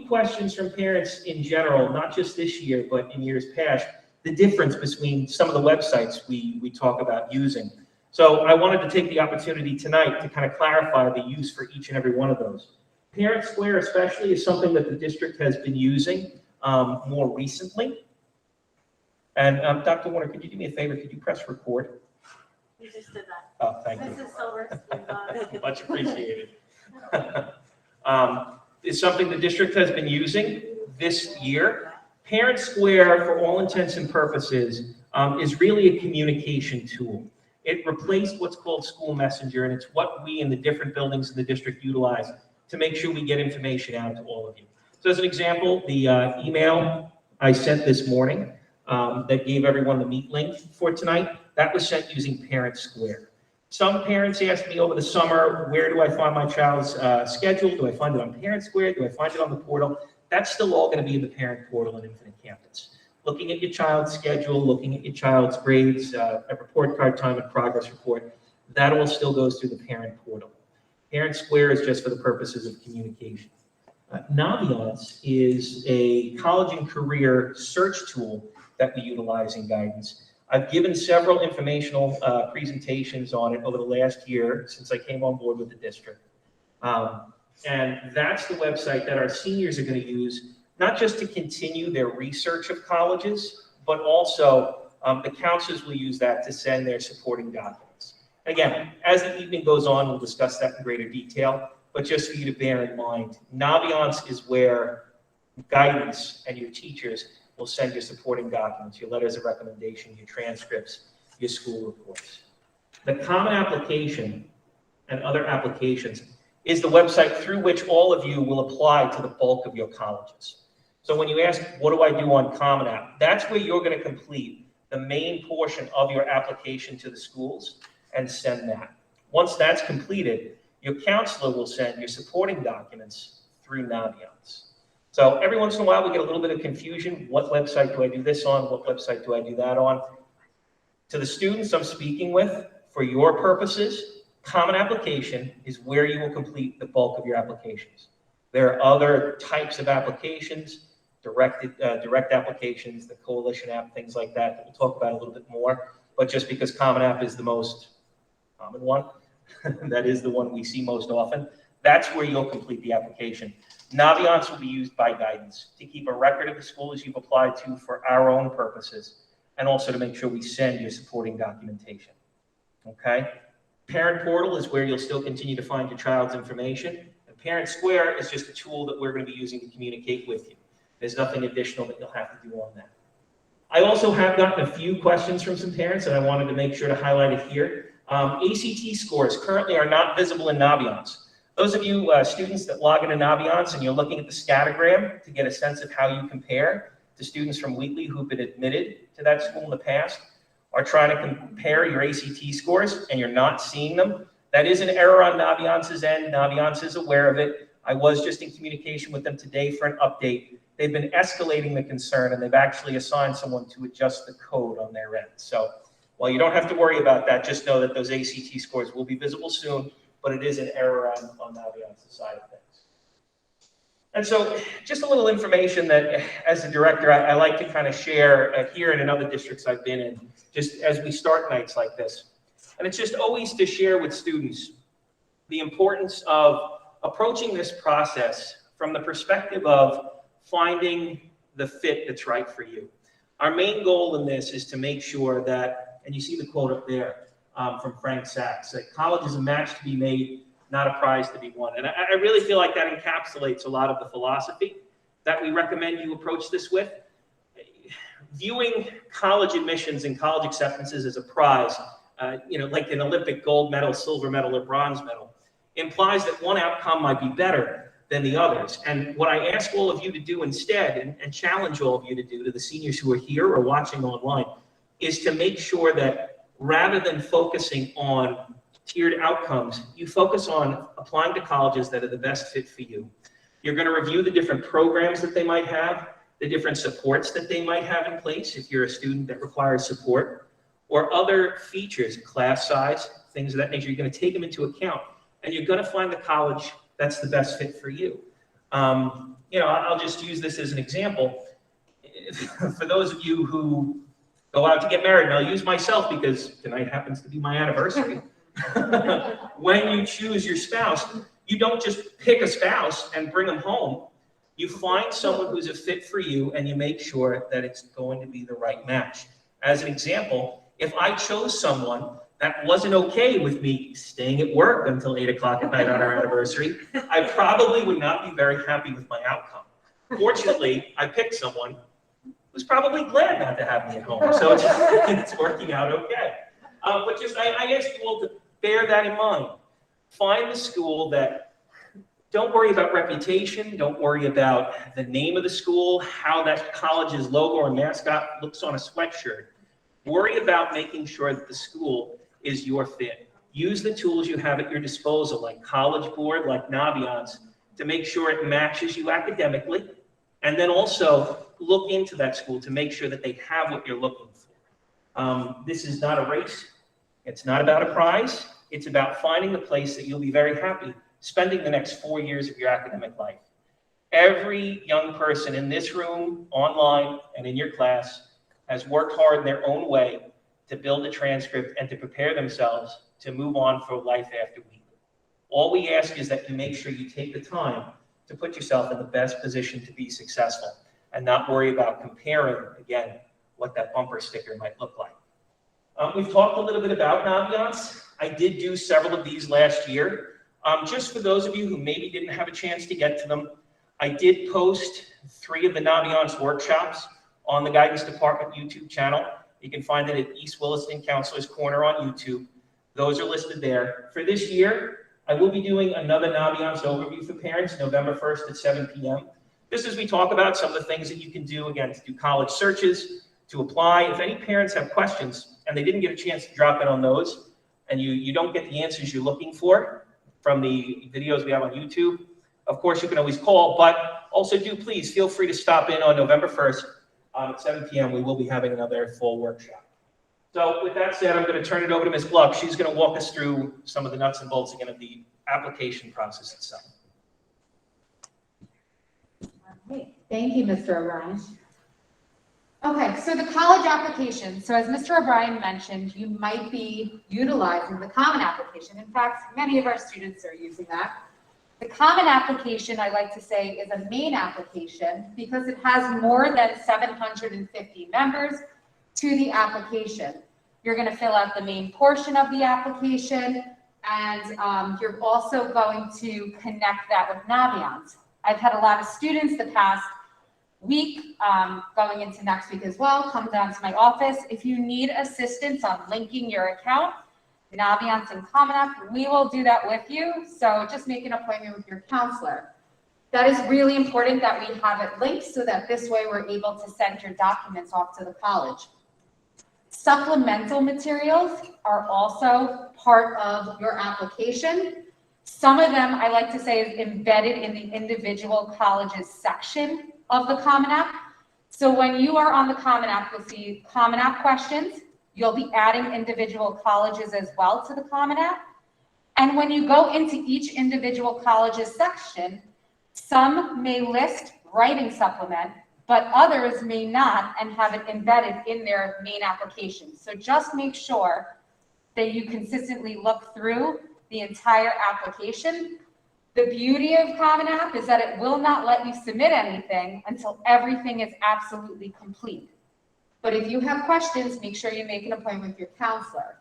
questions from parents in general, not just this year, but in years past, the difference between some of the websites we talk about using. So I wanted to take the opportunity tonight to kind of clarify the use for each and every one of those. Parent Square especially is something that the district has been using more recently. And Dr. Warner, could you do me a favor? Could you press record? You just did that. Oh, thank you. Mrs. Silver. Much appreciated. It's something the district has been using this year. Parent Square, for all intents and purposes, is really a communication tool. It replaced what's called School Messenger, and it's what we in the different buildings in the district utilize to make sure we get information out to all of you. So as an example, the email I sent this morning that gave everyone the meet link for tonight, that was sent using Parent Square. Some parents asked me over the summer, where do I find my child's schedule? Do I find it on Parent Square? Do I find it on the portal? That's still all going to be in the parent portal in Infinite Campus. Looking at your child's schedule, looking at your child's grades, a report card time and progress report, that all still goes through the parent portal. Parent Square is just for the purposes of communication. Naviance is a college and career search tool that we utilize in guidance. I've given several informational presentations on it over the last year since I came on board with the district. And that's the website that our seniors are going to use, not just to continue their research of colleges, but also the counselors will use that to send their supporting documents. Again, as the evening goes on, we'll discuss that in greater detail, but just for you to bear in mind, Naviance is where guidance and your teachers will send your supporting documents, your letters of recommendation, your transcripts, your school reports. The Common Application and other applications is the website through which all of you will apply to the bulk of your colleges. So when you ask, what do I do on Common App? That's where you're going to complete the main portion of your application to the schools and send that. Once that's completed, your counselor will send your supporting documents through Naviance. So every once in a while, we get a little bit of confusion. What website do I do this on? What website do I do that on? To the students I'm speaking with, for your purposes, Common Application is where you will complete the bulk of your applications. There are other types of applications, direct applications, the coalition app, things like that we'll talk about a little bit more. But just because Common App is the most common one, that is the one we see most often, that's where you'll complete the application. Naviance will be used by guidance to keep a record of the schools you've applied to for our own purposes, and also to make sure we send your supporting documentation. Okay? Parent Portal is where you'll still continue to find your child's information. And Parent Square is just a tool that we're going to be using to communicate with you. There's nothing additional that you'll have to do on that. I also have gotten a few questions from some parents, and I wanted to make sure to highlight it here. ACT scores currently are not visible in Naviance. Those of you students that log into Naviance and you're looking at the scattergram to get a sense of how you compare to students from Wheatley who've been admitted to that school in the past, are trying to compare your ACT scores and you're not seeing them, that is an error on Naviance's end. Naviance is aware of it. I was just in communication with them today for an update. They've been escalating the concern and they've actually assigned someone to adjust the code on their end. So while you don't have to worry about that, just know that those ACT scores will be visible soon, but it is an error on Naviance's side of things. And so just a little information that as a director, I like to kind of share here and in other districts I've been in, just as we start nights like this. And it's just always to share with students the importance of approaching this process from the perspective of finding the fit that's right for you. Our main goal in this is to make sure that, and you see the quote up there from Frank Sachs, that college is a match to be made, not a prize to be won. And I really feel like that encapsulates a lot of the philosophy that we recommend you approach this with. Viewing college admissions and college acceptances as a prize, like an Olympic gold medal, silver medal, or bronze medal, implies that one outcome might be better than the others. And what I ask all of you to do instead, and challenge all of you to do, to the seniors who are here or watching online, is to make sure that rather than focusing on tiered outcomes, you focus on applying to colleges that are the best fit for you. You're going to review the different programs that they might have, the different supports that they might have in place if you're a student that requires support, or other features, class size, things of that nature. You're going to take them into account, and you're going to find the college that's the best fit for you. I'll just use this as an example. For those of you who go out to get married, and I'll use myself because tonight happens to be my anniversary. When you choose your spouse, you don't just pick a spouse and bring them home. You find someone who's a fit for you, and you make sure that it's going to be the right match. As an example, if I chose someone that wasn't okay with me staying at work until 8 o'clock at night on our anniversary, I probably would not be very happy with my outcome. Fortunately, I picked someone who's probably glad not to have me at home, so it's working out okay. But I ask you all to bear that in mind. Find the school that, don't worry about reputation, don't worry about the name of the school, how that college's logo or mascot looks on a sweatshirt. Worry about making sure that the school is your fit. Use the tools you have at your disposal, like College Board, like Naviance, to make sure it matches you academically, and then also look into that school to make sure that they have what you're looking for. This is not a race. It's not about a prize. It's about finding the place that you'll be very happy spending the next 4 years of your academic life. Every young person in this room, online, and in your class has worked hard in their own way to build a transcript and to prepare themselves to move on for life after Wheatley. All we ask is that you make sure you take the time to put yourself in the best position to be successful and not worry about comparing, again, what that bumper sticker might look like. We've talked a little bit about Naviance. I did do several of these last year. Just for those of you who maybe didn't have a chance to get to them, I did post 3 of the Naviance workshops on the Guidance Department YouTube channel. You can find it at East Williston Counselor's Corner on YouTube. Those are listed there. For this year, I will be doing another Naviance overview for parents, November 1st at 7 p.m. Just as we talk about some of the things that you can do, again, to do college searches, to apply. If any parents have questions and they didn't get a chance to drop in on those, and you don't get the answers you're looking for from the videos we have on YouTube, of course, you can always call, but also please feel free to stop in on November 1st at 7 p.m. We will be having another full workshop. So with that said, I'm going to turn it over to Ms. Gluck. She's going to walk us through some of the nuts and bolts again of the application process itself. Okay. Thank you, Mr. O'Brien. Okay, so the college application. So as Mr. O'Brien mentioned, you might be utilizing the Common Application. In fact, many of our students are using that. The Common Application, I like to say, is a main application because it has more than 750 members to the application. You're going to fill out the main portion of the application, and you're also going to connect that with Naviance. I've had a lot of students the past week, going into next week as well, come down to my office. If you need assistance on linking your account, Naviance and Common App, we will do that with you. So just make an appointment with your counselor. That is really important that we have it linked so that this way we're able to send your documents off to the college. Supplemental materials are also part of your application. Some of them, I like to say, is embedded in the individual colleges section of the Common App. So when you are on the Common App, you'll see Common App questions. You'll be adding individual colleges as well to the Common App. And when you go into each individual college's section, some may list writing supplement, but others may not and have it embedded in their main application. So just make sure that you consistently look through the entire application. The beauty of Common App is that it will not let you submit anything until everything is absolutely complete. But if you have questions, make sure you make an appointment with your counselor.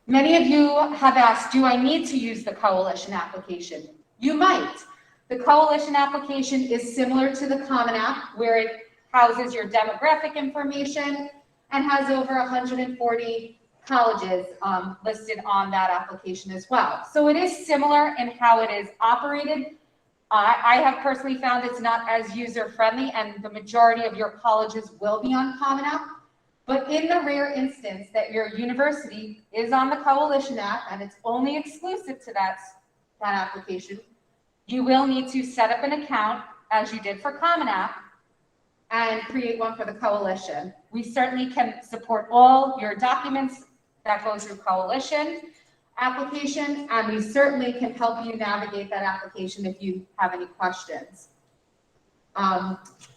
Many of you have asked, do I need to use the Coalition application? You might. The Coalition application is similar to the Common App, where it houses your demographic information and has over 140 colleges listed on that application as well. So it is similar in how it is operated. I have personally found it's not as user-friendly, and the majority of your colleges will be on Common App. But in the rare instance that your university is on the Coalition app and it's only exclusive to that application, you will need to set up an account, as you did for Common App, and create one for the Coalition. We certainly can support all your documents that go through Coalition. application, and we certainly can help you navigate that application if you have any questions.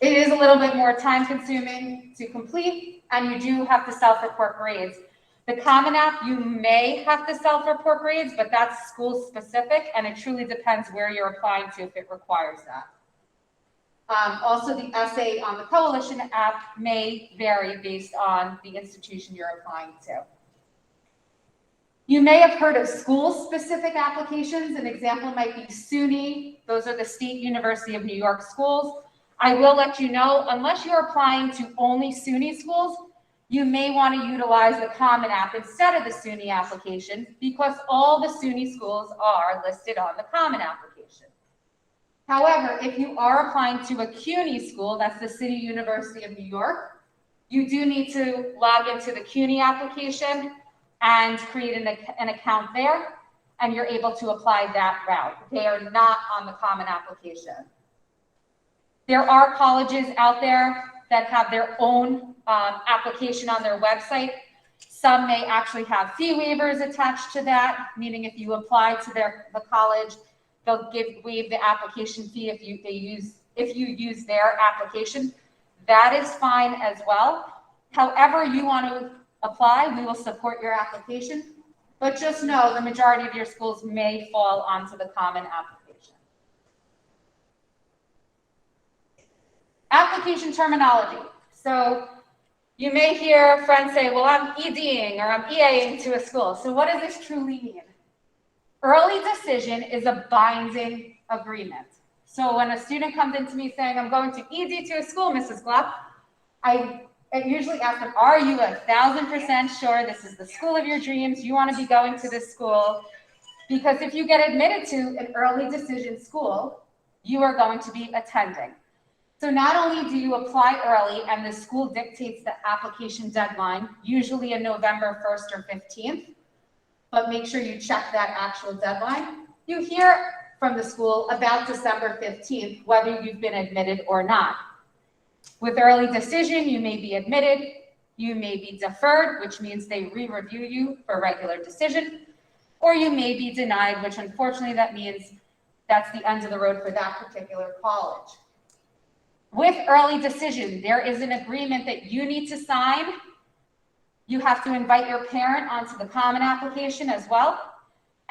It is a little bit more time consuming to complete, and you do have to self-report grades. The Common App, you may have to self-report grades, but that's school specific, and it truly depends where you're applying to if it requires that. Also, the essay on the Coalition app may vary based on the institution you're applying to. You may have heard of school-specific applications. An example might be SUNY. Those are the State University of New York schools. I will let you know, unless you're applying to only SUNY schools, you may want to utilize the Common App instead of the SUNY application, because all the SUNY schools are listed on the Common application. However, if you are applying to a CUNY school, that's the City University of New York, you do need to log into the CUNY application and create an account there, and you're able to apply that route. They are not on the Common application. There are colleges out there that have their own application on their website. Some may actually have fee waivers attached to that, meaning if you apply to the college, they'll waive the application fee if you use their application. That is fine as well. However you want to apply, we will support your application, but just know the majority of your schools may fall onto the Common application. Application terminology. So you may hear friends say, well, I'm EDing or I'm EAing to a school. So what does this truly mean? Early decision is a binding agreement. So when a student comes into me saying, I'm going to ED to a school, Mrs. Gluck, I usually ask them, are you 1,000% sure this is the school of your dreams? You want to be going to this school? Because if you get admitted to an early decision school, you are going to be attending. So not only do you apply early and the school dictates the application deadline, usually in November 1st or 15th, but make sure you check that actual deadline. You hear from the school about December 15th, whether you've been admitted or not. With early decision, you may be admitted, you may be deferred, which means they re-review you for regular decision, or you may be denied, which unfortunately that means that's the end of the road for that particular college. With early decision, there is an agreement that you need to sign. You have to invite your parent onto the Common application as well.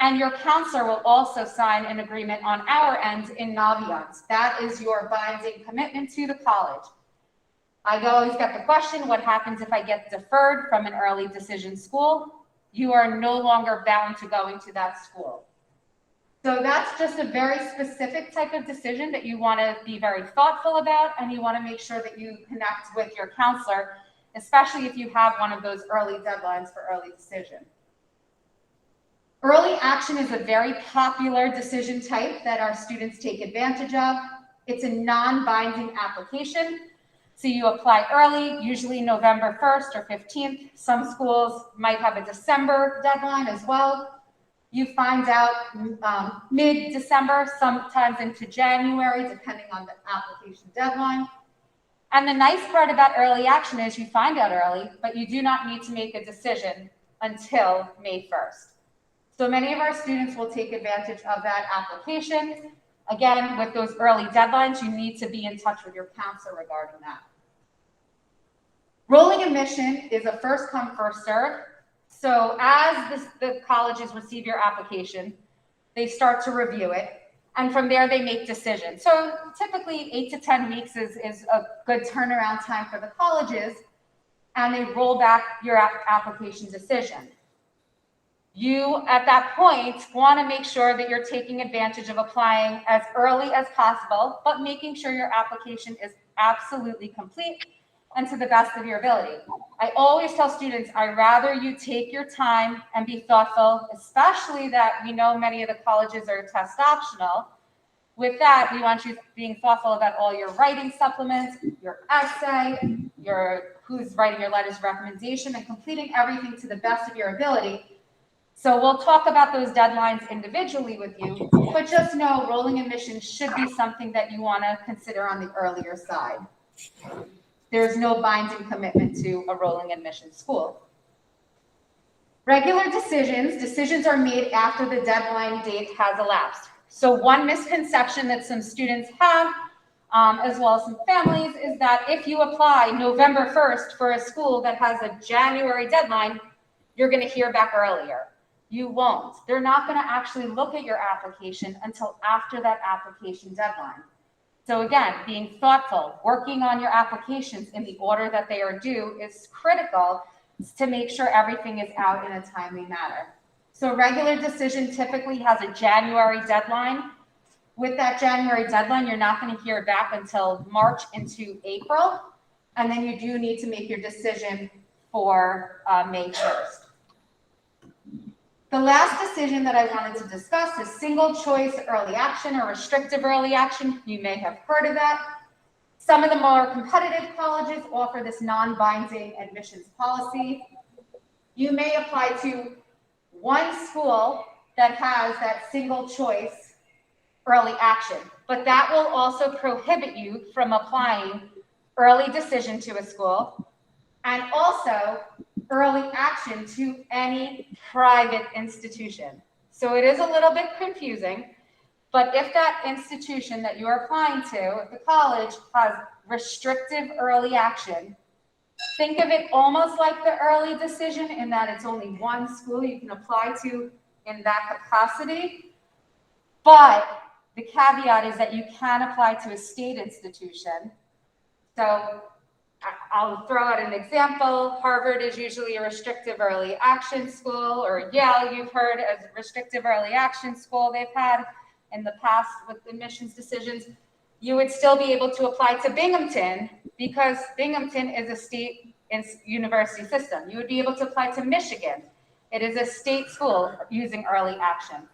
And your counselor will also sign an agreement on our end in Naviance. That is your binding commitment to the college. I always get the question, what happens if I get deferred from an early decision school? You are no longer bound to going to that school. So that's just a very specific type of decision that you want to be very thoughtful about, and you want to make sure that you connect with your counselor, especially if you have one of those early deadlines for early decision. Early action is a very popular decision type that our students take advantage of. It's a non-binding application. So you apply early, usually November 1st or 15th. Some schools might have a December deadline as well. You find out mid-December, sometimes into January, depending on the application deadline. And the nice part about early action is you find out early, but you do not need to make a decision until May 1st. So many of our students will take advantage of that application. Again, with those early deadlines, you need to be in touch with your counselor regarding that. Rolling admission is a first come, first serve. So as the colleges receive your application, they start to review it. And from there, they make decisions. So typically 8 to 10 weeks is a good turnaround time for the colleges, and they roll back your application decision. You, at that point, want to make sure that you're taking advantage of applying as early as possible, but making sure your application is absolutely complete and to the best of your ability. I always tell students, I'd rather you take your time and be thoughtful, especially that we know many of the colleges are test optional. With that, we want you being thoughtful about all your writing supplements, your essay, who's writing your letters of recommendation, and completing everything to the best of your ability. So we'll talk about those deadlines individually with you, but just know rolling admission should be something that you want to consider on the earlier side. There's no binding commitment to a rolling admission school. Regular decisions are made after the deadline date has elapsed. So one misconception that some students have, as well as some families, is that if you apply November 1st for a school that has a January deadline, you're going to hear back earlier. You won't. They're not going to actually look at your application until after that application deadline. So again, being thoughtful, working on your applications in the order that they are due is critical to make sure everything is out in a timely manner. So regular decision typically has a January deadline. With that January deadline, you're not going to hear back until March into April, and then you do need to make your decision for May 1st. The last decision that I wanted to discuss is single choice early action or restrictive early action. You may have heard of that. Some of the more competitive colleges offer this non-binding admissions policy. You may apply to one school that has that single choice early action, but that will also prohibit you from applying early decision to a school and also early action to any private institution. So it is a little bit confusing, but if that institution that you're applying to, if the college has restrictive early action, think of it almost like the early decision in that it's only one school you can apply to in that capacity. But the caveat is that you can apply to a state institution. So I'll throw out an example. Harvard is usually a restrictive early action school, or Yale, you've heard as a restrictive early action school they've had in the past with admissions decisions. You would still be able to apply to Binghamton because Binghamton is a state university system. You would be able to apply to Michigan. It is a state school using early action.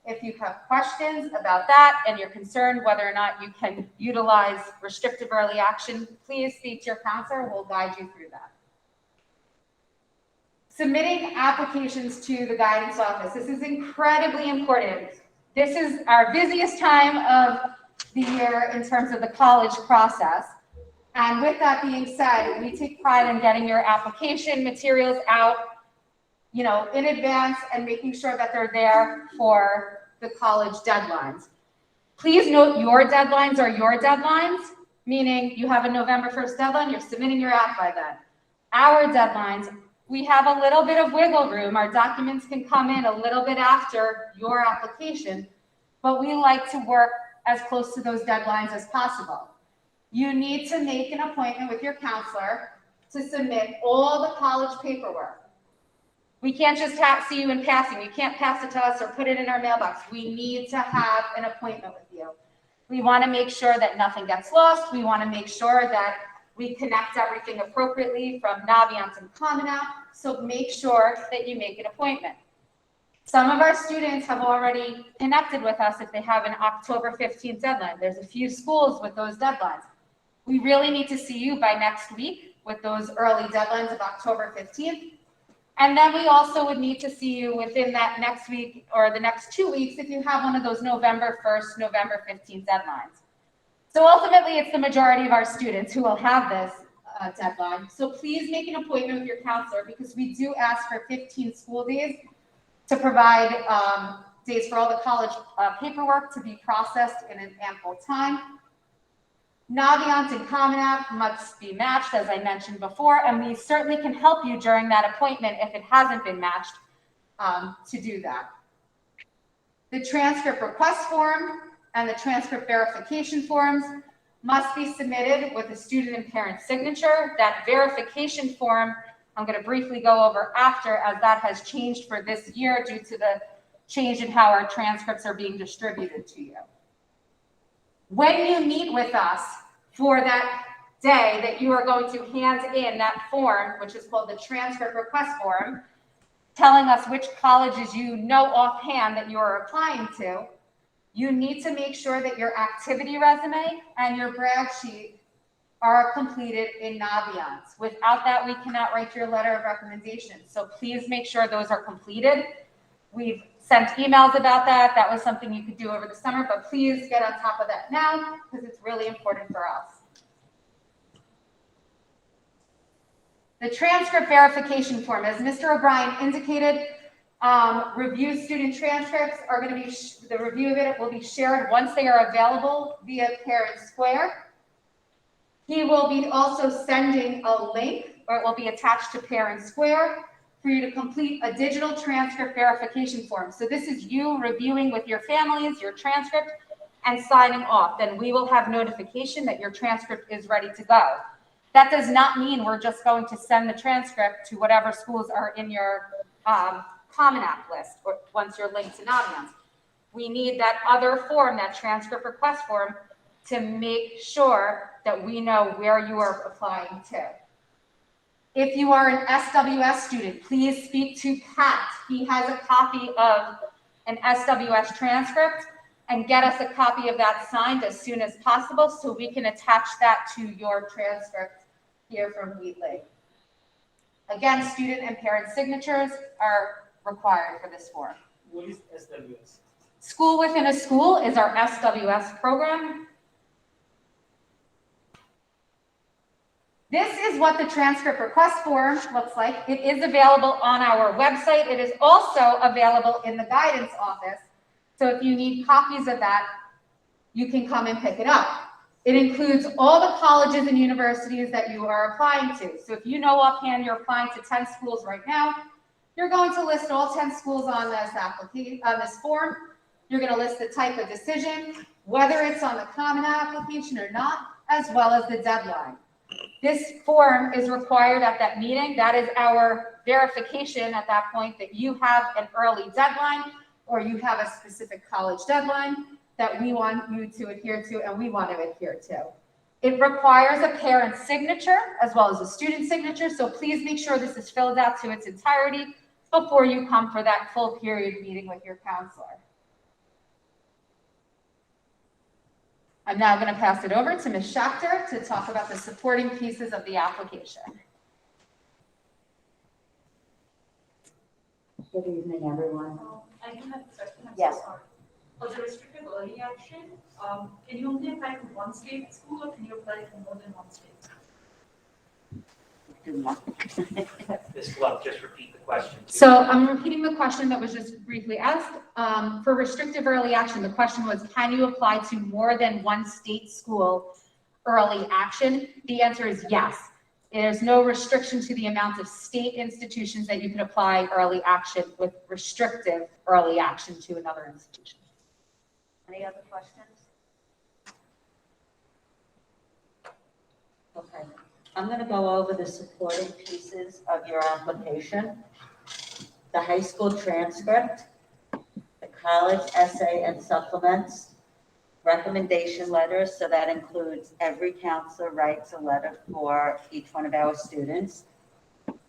If you have questions about that and you're concerned whether or not you can utilize restrictive early action, please speak to your counselor. We'll guide you through that. Submitting applications to the guidance office. This is incredibly important. This is our busiest time of the year in terms of the college process. And with that being said, we take pride in getting your application materials out, in advance and making sure that they're there for the college deadlines. Please note your deadlines are your deadlines, meaning you have a November 1st deadline, you're submitting your app by then. Our deadlines, we have a little bit of wiggle room. Our documents can come in a little bit after your application, but we like to work as close to those deadlines as possible. You need to make an appointment with your counselor to submit all the college paperwork. We can't just see you in passing. You can't pass it to us or put it in our mailbox. We need to have an appointment with you. We want to make sure that nothing gets lost. We want to make sure that we connect everything appropriately from Naviance and Common App. So make sure that you make an appointment. Some of our students have already connected with us if they have an October 15th deadline. There's a few schools with those deadlines. We really need to see you by next week with those early deadlines of October 15th. And then we also would need to see you within that next week or the next 2 weeks if you have one of those November 1st, November 15th deadlines. So ultimately, it's the majority of our students who will have this deadline. So please make an appointment with your counselor because we do ask for 15 school days to provide days for all the college paperwork to be processed in an ample time. Naviance and Common App must be matched, as I mentioned before, and we certainly can help you during that appointment if it hasn't been matched to do that. The transcript request form and the transcript verification forms must be submitted with a student and parent signature. That verification form, I'm going to briefly go over after, as that has changed for this year due to the change in how our transcripts are being distributed to you. When you meet with us for that day that you are going to hand in that form, which is called the transcript request form, telling us which colleges you know offhand that you are applying to, you need to make sure that your activity resume and your brag sheet are completed in Naviance. Without that, we cannot write your letter of recommendation. So please make sure those are completed. We've sent emails about that. That was something you could do over the summer, but please get on top of that now because it's really important for us. The transcript verification form, as Mr. O'Brien indicated, review student transcripts are going to be, the review of it will be shared once they are available via Parent Square. He will be also sending a link, or it will be attached to Parent Square for you to complete a digital transcript verification form. So this is you reviewing with your families, your transcript, and signing off. Then we will have notification that your transcript is ready to go. That does not mean we're just going to send the transcript to whatever schools are in your Common App list, or once you're linked to Naviance. We need that other form, that transcript request form, to make sure that we know where you are applying to. If you are an SWS student, please speak to Pat. He has a copy of an SWS transcript, and get us a copy of that signed as soon as possible so we can attach that to your transcript here from Wheatley. Again, student and parent signatures are required for this form. What is SWS? School Within a School is our SWS program. This is what the transcript request form looks like. It is available on our website. It is also available in the guidance office. So if you need copies of that, you can come and pick it up. It includes all the colleges and universities that you are applying to. So if you know offhand you're applying to 10 schools right now, you're going to list all 10 schools on this application, on this form. You're going to list the type of decision, whether it's on the Common application or not, as well as the deadline. This form is required at that meeting. That is our verification at that point that you have an early deadline or you have a specific college deadline that we want you to adhere to and we want to adhere to. It requires a parent signature as well as a student signature, so please make sure this is filled out to its entirety before you come for that full period meeting with your counselor. I'm now going to pass it over to Ms. Schachter to talk about the supporting pieces of the application. Good evening, everyone. I do have a question. I'm Yes. so sorry. For the restricted early action, can you only apply to one state school or can you apply to more than one state? Ms. Love, just repeat the question. So I'm repeating the question that was just briefly asked. For restrictive early action, the question was, can you apply to more than one state school early action? The answer is yes. There's no restriction to the amount of state institutions that you can apply early action with restrictive early action to another institution. Any other questions? Okay, I'm going to go over the supporting pieces of your application. The high school transcript, the college essay and supplements, recommendation letters, so that includes every counselor writes a letter for each one of our students.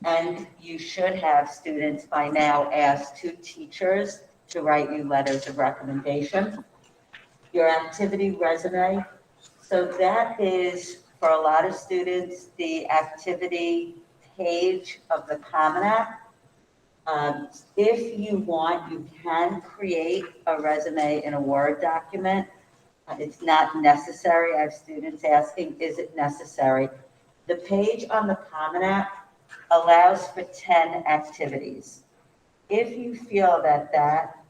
And you should have students by now ask 2 teachers to write you letters of recommendation. Your activity resume, so that is, for a lot of students, the activity page of the Common App. If you want, you can create a resume in a Word document. It's not necessary. I have students asking, is it necessary? The page on the Common App allows for 10 activities. If you feel that that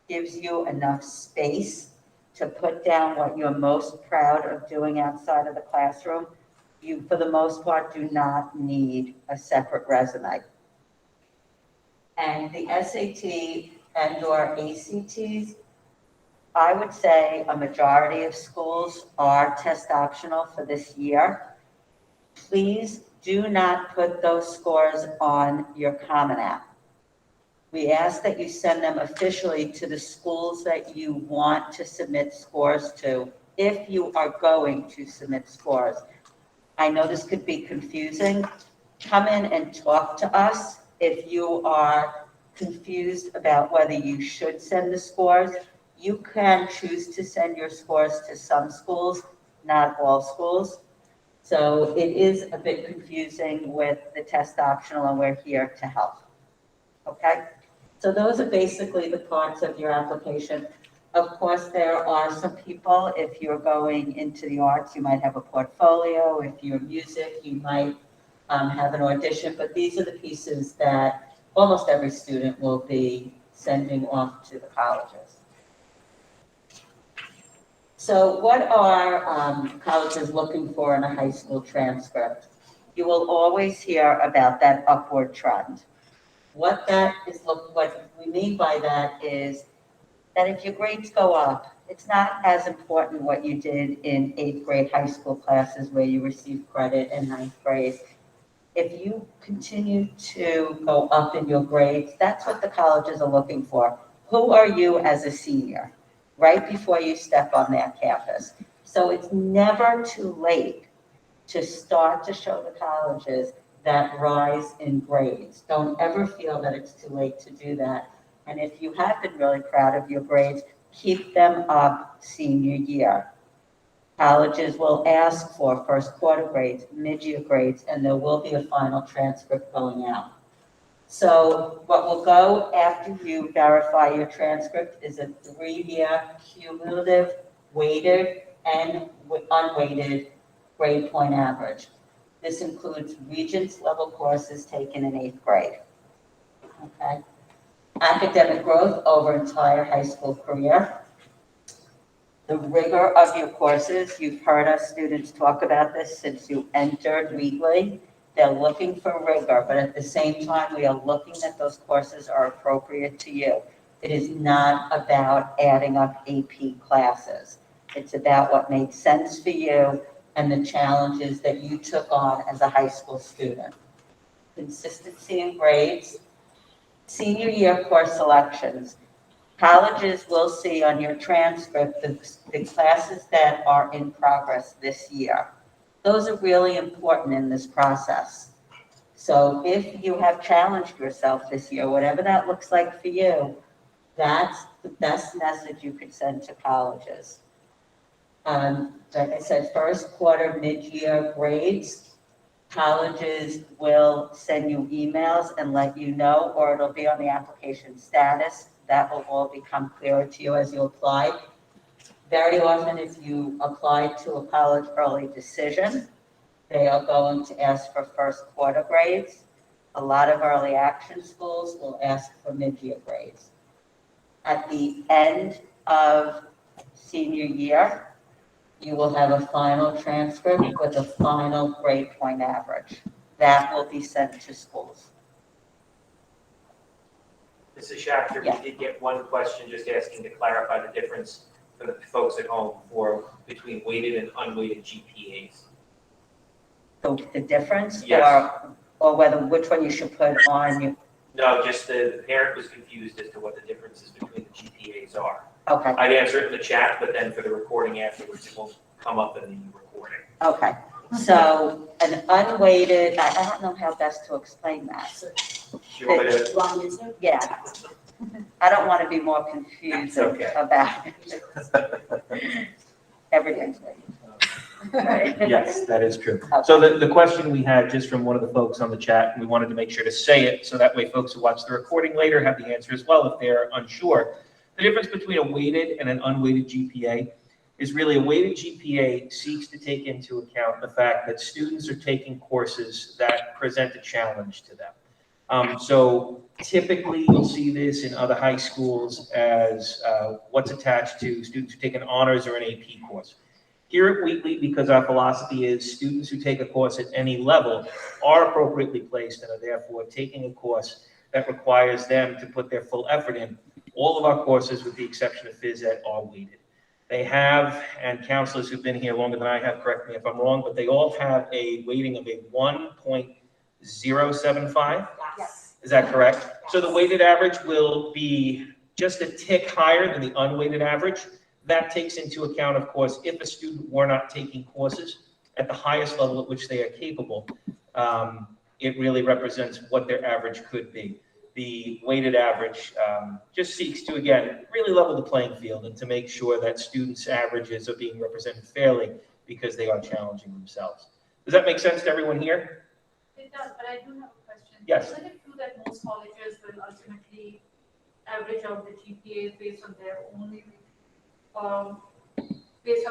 gives you enough space to put down what you're most proud of doing outside of the classroom, you, for the most part, do not need a separate resume. And the SAT and/or ACTs, I would say a majority of schools are test optional for this year. Please do not put those scores on your Common App. We ask that you send them officially to the schools that you want to submit scores to, if you are going to submit scores. I know this could be confusing. Come in and talk to us if you are confused about whether you should send the scores. You can choose to send your scores to some schools, not all schools. So it is a bit confusing with the test optional, and we're here to help. Okay? So those are basically the parts of your application. Of course, there are some people, if you're going into the arts, you might have a portfolio. If you're music, you might have an audition, but these are the pieces that almost every student will be sending off to the colleges. So what are colleges looking for in a high school transcript? You will always hear about that upward trend. What we mean by that is that if your grades go up, it's not as important what you did in 8th grade high school classes where you received credit in 9th grade. If you continue to go up in your grades, that's what the colleges are looking for. Who are you as a senior, right before you step on their campus? So it's never too late to start to show the colleges that rise in grades. Don't ever feel that it's too late to do that. And if you have been really proud of your grades, keep them up senior year. Colleges will ask for first quarter grades, mid-year grades, and there will be a final transcript going out. So what will go after you verify your transcript is a 3-year cumulative weighted and unweighted grade point average. This includes Regents level courses taken in 8th grade. Okay. Academic growth over entire high school career. The rigor of your courses, you've heard us students talk about this since you entered Wheatley. They're looking for rigor, but at the same time, we are looking that those courses are appropriate to you. It is not about adding up AP classes. It's about what made sense for you and the challenges that you took on as a high school student. Consistency in grades. Senior year course selections. Colleges will see on your transcript the classes that are in progress this year. Those are really important in this process. So if you have challenged yourself this year, whatever that looks like for you, that's the best message you could send to colleges. Like I said, first quarter, mid-year grades. Colleges will send you emails and let you know, or it'll be on the application status. That will all become clearer to you as you apply. Very often, if you apply to a college early decision, they are going to ask for first quarter grades. A lot of early action schools will ask for mid-year grades. At the end of senior year, you will have a final transcript with a final grade point average. That will be sent to schools. Mrs. Schachter, Yeah. we did get one question just asking to clarify the difference for the folks at home between weighted and unweighted GPAs. The difference, Yes. or which one you should put on. No, just the parent was confused as to what the differences between the GPAs are. Okay, I'd answer it in the chat, but then for the recording afterwards, it won't come up in the recording. okay. So an unweighted, I don't know how best to explain that. You want me to- Yeah. I don't want to be more confused It's okay. about it. Everything's weighted. Right? Yes, that is true. So the question we had just from one of the folks on the chat, and we wanted to make sure to say it, so that way folks who watch the recording later have the answer as well if they're unsure. The difference between a weighted and an unweighted GPA is really a weighted GPA seeks to take into account the fact that students are taking courses that present a challenge to them. So typically you'll see this in other high schools as what's attached to students who take an honors or an AP course. Here at Wheatley, because our philosophy is students who take a course at any level are appropriately placed and are therefore taking a course that requires them to put their full effort in. All of our courses, with the exception of phys ed, are weighted. They have, and counselors who've been here longer than I have, correct me if I'm wrong, but they all have a weighting of a 1.075. Yes. Is that correct? So the weighted average will be just a tick higher than the unweighted average. That takes into account, of course, if a student were not taking courses at the highest level at which they are capable, it really represents what their average could be. The weighted average just seeks to, again, really level the playing field and to make sure that students' averages are being represented fairly because they are challenging themselves. Does that make sense to everyone here? It does, but I do have a question. Yes. Isn't it true that most colleges will ultimately average out the GPAs based on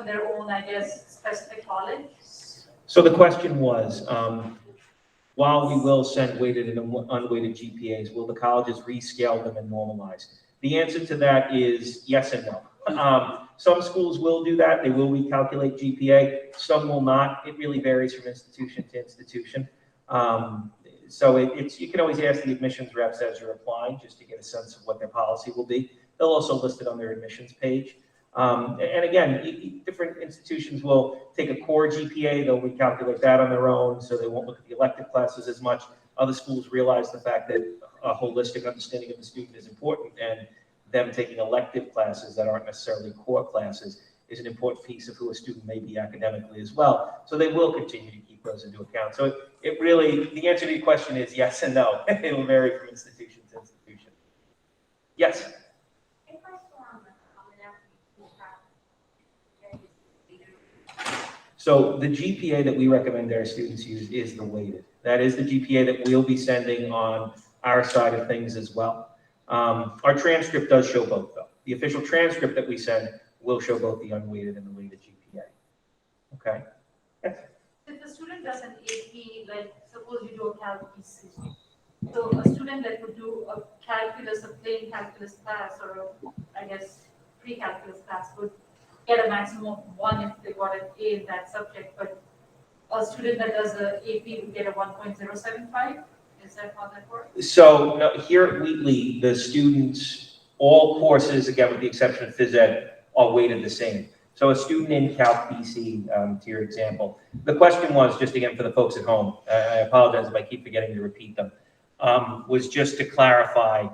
their own, I guess, specific college? So the question was, while we will send weighted and unweighted GPAs, will the colleges rescale them and normalize? The answer to that is yes and no. Some schools will do that. They will recalculate GPA. Some will not. It really varies from institution to institution. So you can always ask the admissions reps as you're applying just to get a sense of what their policy will be. They'll also list it on their admissions page. And again, different institutions will take a core GPA, they'll recalculate that on their own, so they won't look at the elective classes as much. Other schools realize the fact that a holistic understanding of the student is important, and them taking elective classes that aren't necessarily core classes is an important piece of who a student may be academically as well. So they will continue to keep those into account. So it really, the answer to your question is yes and no. It will vary from institution to institution. Yes? So the GPA that we recommend our students use is the weighted. That is the GPA that we'll be sending on our side of things as well. Our transcript does show both, though. The official transcript that we send will show both the unweighted and the weighted GPA. Okay? Yes. If the student does an AP, like suppose you do a calc PC, so a student that would do a calculus, a plain calculus class, or I guess pre-calculus class would get a maximum of 1 if they got an A in that subject, but a student that does the AP would get a 1.075. Is that how that works? So no, here at Wheatley, the students, all courses, again with the exception of phys ed, are weighted the same. So a student in Calc BC, to your example, the question was, just again for the folks at home, I apologize if I keep forgetting to repeat them, was just to clarify,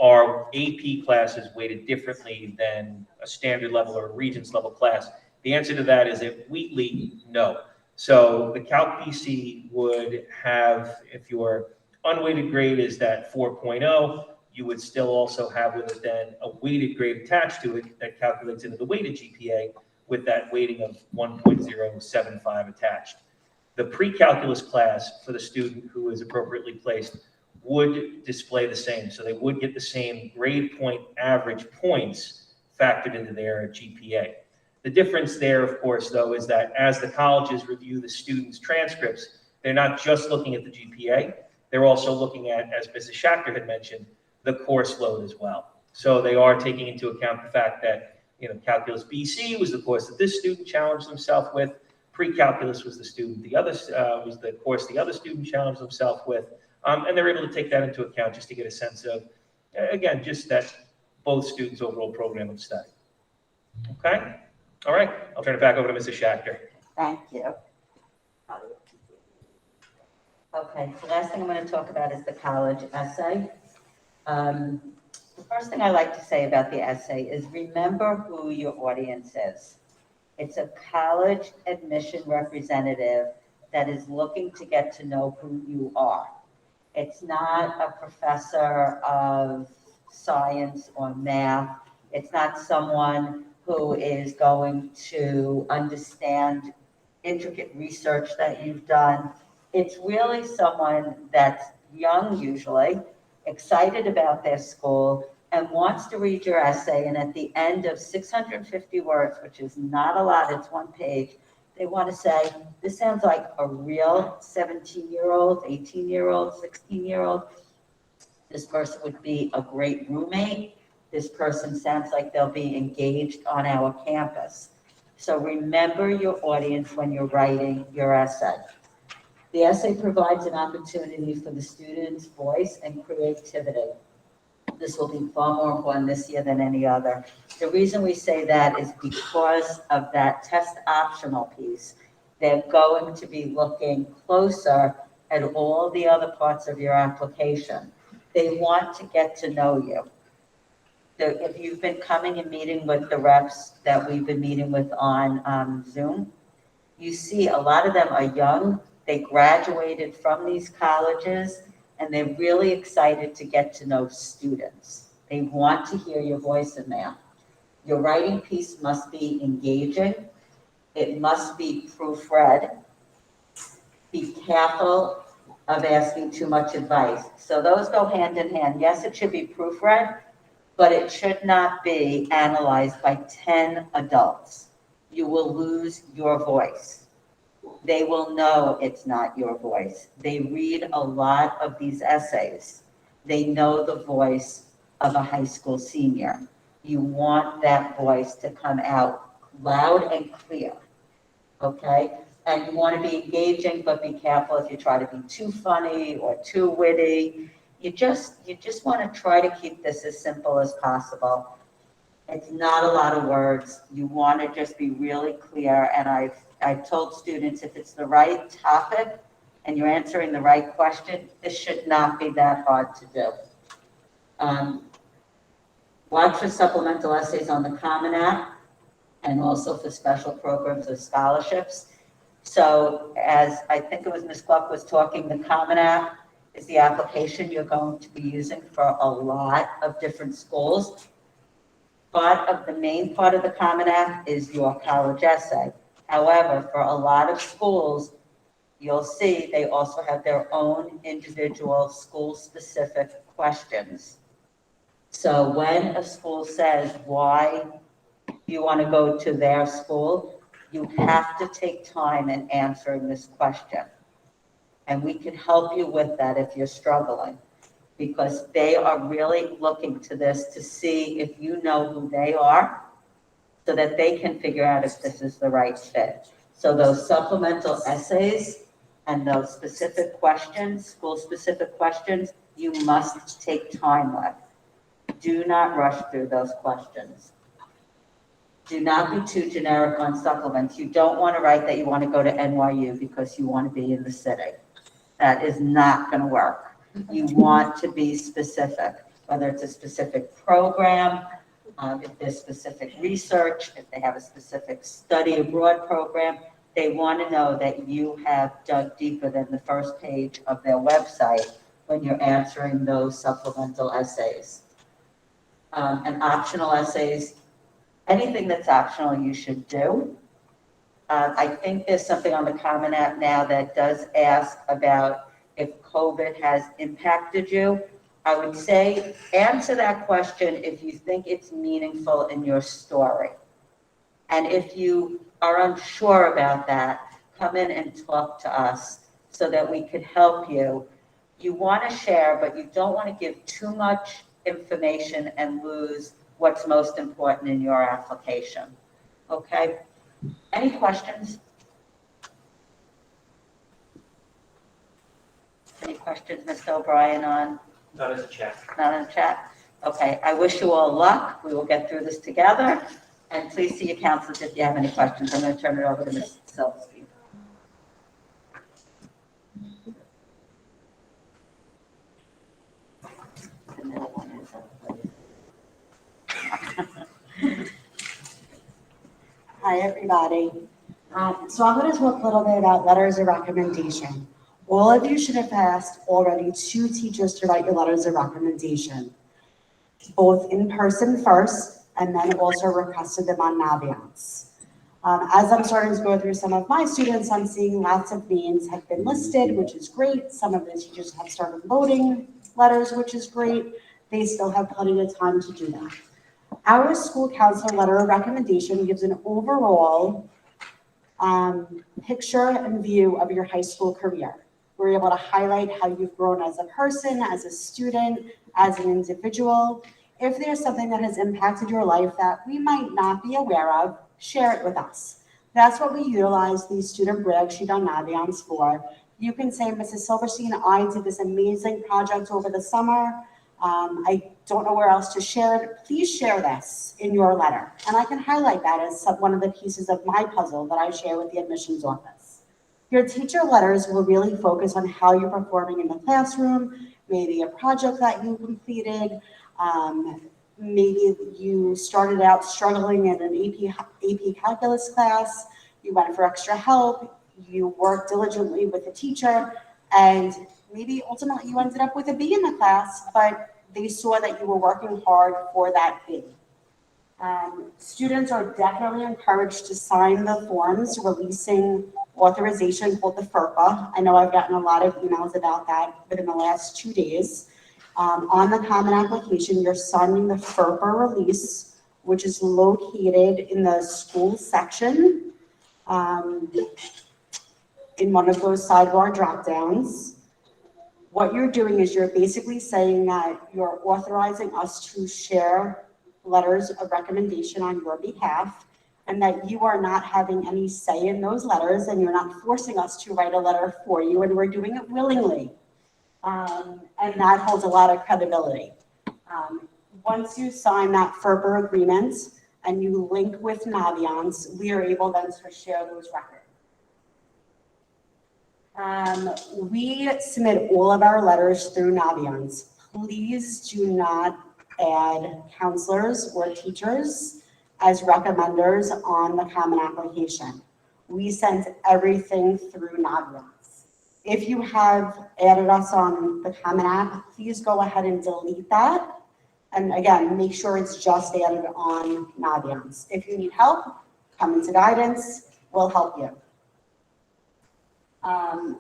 are AP classes weighted differently than a standard level or a Regents level class? The answer to that is at Wheatley, no. So the Calc BC would have, if your unweighted grade is that 4.0, you would still also have with it then a weighted grade attached to it that calculates into the weighted GPA with that weighting of 1.075 attached. The pre-calculus class for the student who is appropriately placed would display the same. So they would get the same grade point average points factored into their GPA. The difference there, of course, though, is that as the colleges review the students' transcripts, they're not just looking at the GPA, they're also looking at, as Mrs. Schachter had mentioned, the course load as well. So they are taking into account the fact that, Calculus BC was the course that this student challenged himself with, pre-calculus was the course the other student challenged himself with, and they're able to take that into account just to get a sense of, again, just that both students' overall program of study. Okay? All right, I'll turn it back over to Mrs. Schachter. Thank you. Okay, the last thing I'm going to talk about is the college essay. The first thing I like to say about the essay is remember who your audience is. It's a college admission representative that is looking to get to know who you are. It's not a professor of science or math. It's not someone who is going to understand intricate research that you've done. It's really someone that's young usually, excited about their school, and wants to read your essay, and at the end of 650 words, which is not a lot, it's 1 page, they want to say, this sounds like a real 17-year-old, 18-year-old, 16-year-old. This person would be a great roommate. This person sounds like they'll be engaged on our campus. So remember your audience when you're writing your essay. The essay provides an opportunity for the student's voice and creativity. This will be far more important this year than any other. The reason we say that is because of that test optional piece. They're going to be looking closer at all the other parts of your application. They want to get to know you. If you've been coming and meeting with the reps that we've been meeting with on Zoom, you see a lot of them are young. They graduated from these colleges, and they're really excited to get to know students. They want to hear your voice in there. Your writing piece must be engaging. It must be proofread. Be careful of asking too much advice. So those go hand in hand. Yes, it should be proofread, but it should not be analyzed by 10 adults. You will lose your voice. they will know it's not your voice. They read a lot of these essays. They know the voice of a high school senior. You want that voice to come out loud and clear, okay? And you want to be engaging, but be careful if you try to be too funny or too witty. You just want to try to keep this as simple as possible. It's not a lot of words. You want to just be really clear. And I've told students, if it's the right topic and you're answering the right question, this should not be that hard to do. Watch for supplemental essays on the Common App and also for special programs or scholarships. So as I think it was Ms. Gluck was talking, the Common App is the application you're going to be using for a lot of different schools. Part of the main part of the Common App is your college essay. However, for a lot of schools, you'll see they also have their own individual school-specific questions. So when a school says why you want to go to their school, you have to take time in answering this question. And we can help you with that if you're struggling, because they are really looking to this to see if you know who they are so that they can figure out if this is the right fit. So those supplemental essays and those specific questions, school-specific questions, you must take time with. Do not rush through those questions. Do not be too generic on supplements. You don't want to write that you want to go to NYU because you want to be in the city. That is not going to work. You want to be specific, whether it's a specific program, if there's specific research, if they have a specific study abroad program, they want to know that you have dug deeper than the first page of their website when you're answering those supplemental essays. And optional essays, anything that's optional you should do. I think there's something on the Common App now that does ask about if COVID has impacted you. I would say answer that question if you think it's meaningful in your story. And if you are unsure about that, come in and talk to us so that we could help you. You want to share, but you don't want to give too much information and lose what's most important in your application. Okay? Any questions? Any questions, Mr. O'Brien, on? Not as a chat. Not in the chat? Okay, I wish you all luck. We will get through this together. And please see your counselors if you have any questions. I'm going to turn it over to Ms. Silverstein. Hi, everybody. So I'm going to talk a little bit about letters of recommendation. All of you should have asked already 2 teachers to write your letters of recommendation, both in person first, and then also requested them on Naviance. As I'm starting to go through some of my students, I'm seeing lots of names have been listed, which is great. Some of the teachers have started loading letters, which is great. They still have plenty of time to do that. Our school council letter of recommendation gives an overall picture and view of your high school career. We're able to highlight how you've grown as a person, as a student, as an individual. If there's something that has impacted your life that we might not be aware of, share it with us. That's what we utilize the student brag sheet on Naviance for. You can say, Mrs. Silverstein, I did this amazing project over the summer. I don't know where else to share it. Please share this in your letter. And I can highlight that as one of the pieces of my puzzle that I share with the admissions office. Your teacher letters will really focus on how you're performing in the classroom, maybe a project that you completed, maybe you started out struggling in an AP calculus class, you went for extra help, you worked diligently with the teacher, and maybe ultimately you ended up with a B in the class, but they saw that you were working hard for that B. Students are definitely encouraged to sign the forms releasing authorization called the FERPA. I know I've gotten a lot of emails about that within the last 2 days. On the Common Application, you're signing the FERPA release, which is located in the school section. in one of those sidebar drop-downs. What you're doing is you're basically saying that you're authorizing us to share letters of recommendation on your behalf, and that you are not having any say in those letters, and you're not forcing us to write a letter for you, and we're doing it willingly. And that holds a lot of credibility. Once you sign that FERPA agreement and you link with Naviance, we are able then to share those records. We submit all of our letters through Naviance. Please do not add counselors or teachers as recommenders on the Common Application. We sent everything through Naviance. If you have added us on the Common App, please go ahead and delete that. And again, make sure it's just added on Naviance. If you need help, come into Guidance, we'll help you. I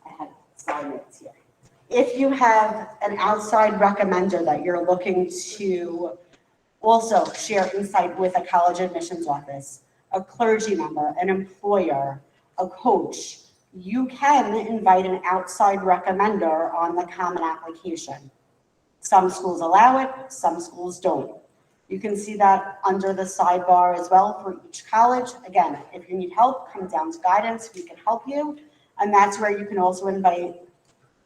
had slide notes here. If you have an outside recommender that you're looking to also share insight with a college admissions office, a clergy member, an employer, a coach, you can invite an outside recommender on the Common Application. Some schools allow it, some schools don't. You can see that under the sidebar as well for each college. Again, if you need help, come down to Guidance, we can help you. And that's where you can also invite,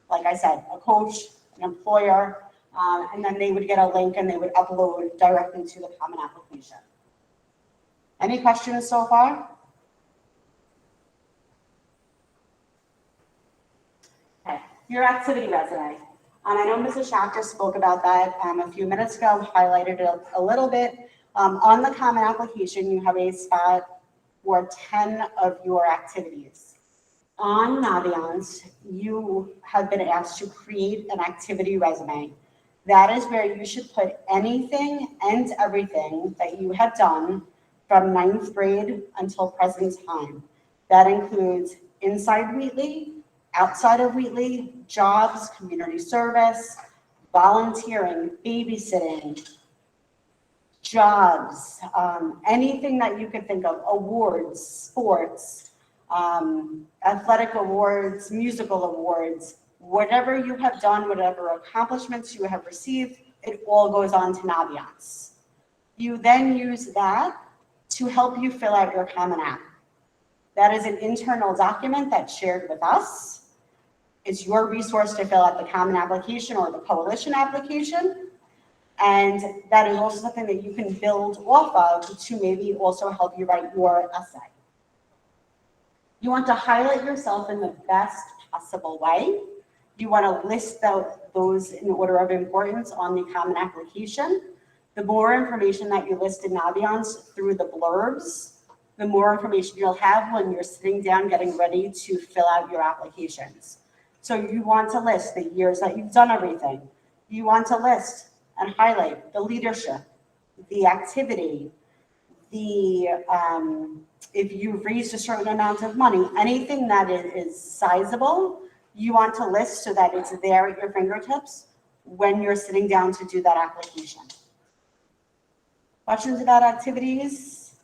like I said, a coach, an employer, and then they would get a link and they would upload directly to the Common Application. Any questions so far? Okay, your activity resume. I know Mrs. Schachter spoke about that a few minutes ago, highlighted it a little bit. On the Common Application, you have a spot for 10 of your activities. On Naviance, you have been asked to create an activity resume. That is where you should put anything and everything that you have done from 9th grade until present time. That includes inside Wheatley, outside of Wheatley, jobs, community service, volunteering, babysitting, jobs, anything that you could think of, awards, sports, athletic awards, musical awards, whatever you have done, whatever accomplishments you have received, it all goes on to Naviance. You then use that to help you fill out your Common App. That is an internal document that's shared with us. It's your resource to fill out the Common Application or the Coalition application. And that is also something that you can build off of to maybe also help you write your essay. You want to highlight yourself in the best possible way. You want to list those in order of importance on the Common Application. The more information that you list in Naviance through the blurbs, the more information you'll have when you're sitting down getting ready to fill out your applications. So you want to list the years that you've done everything. You want to list and highlight the leadership, the activity, if you've raised a certain amount of money, anything that is sizable, you want to list so that it's there at your fingertips when you're sitting down to do that application. Questions about activities?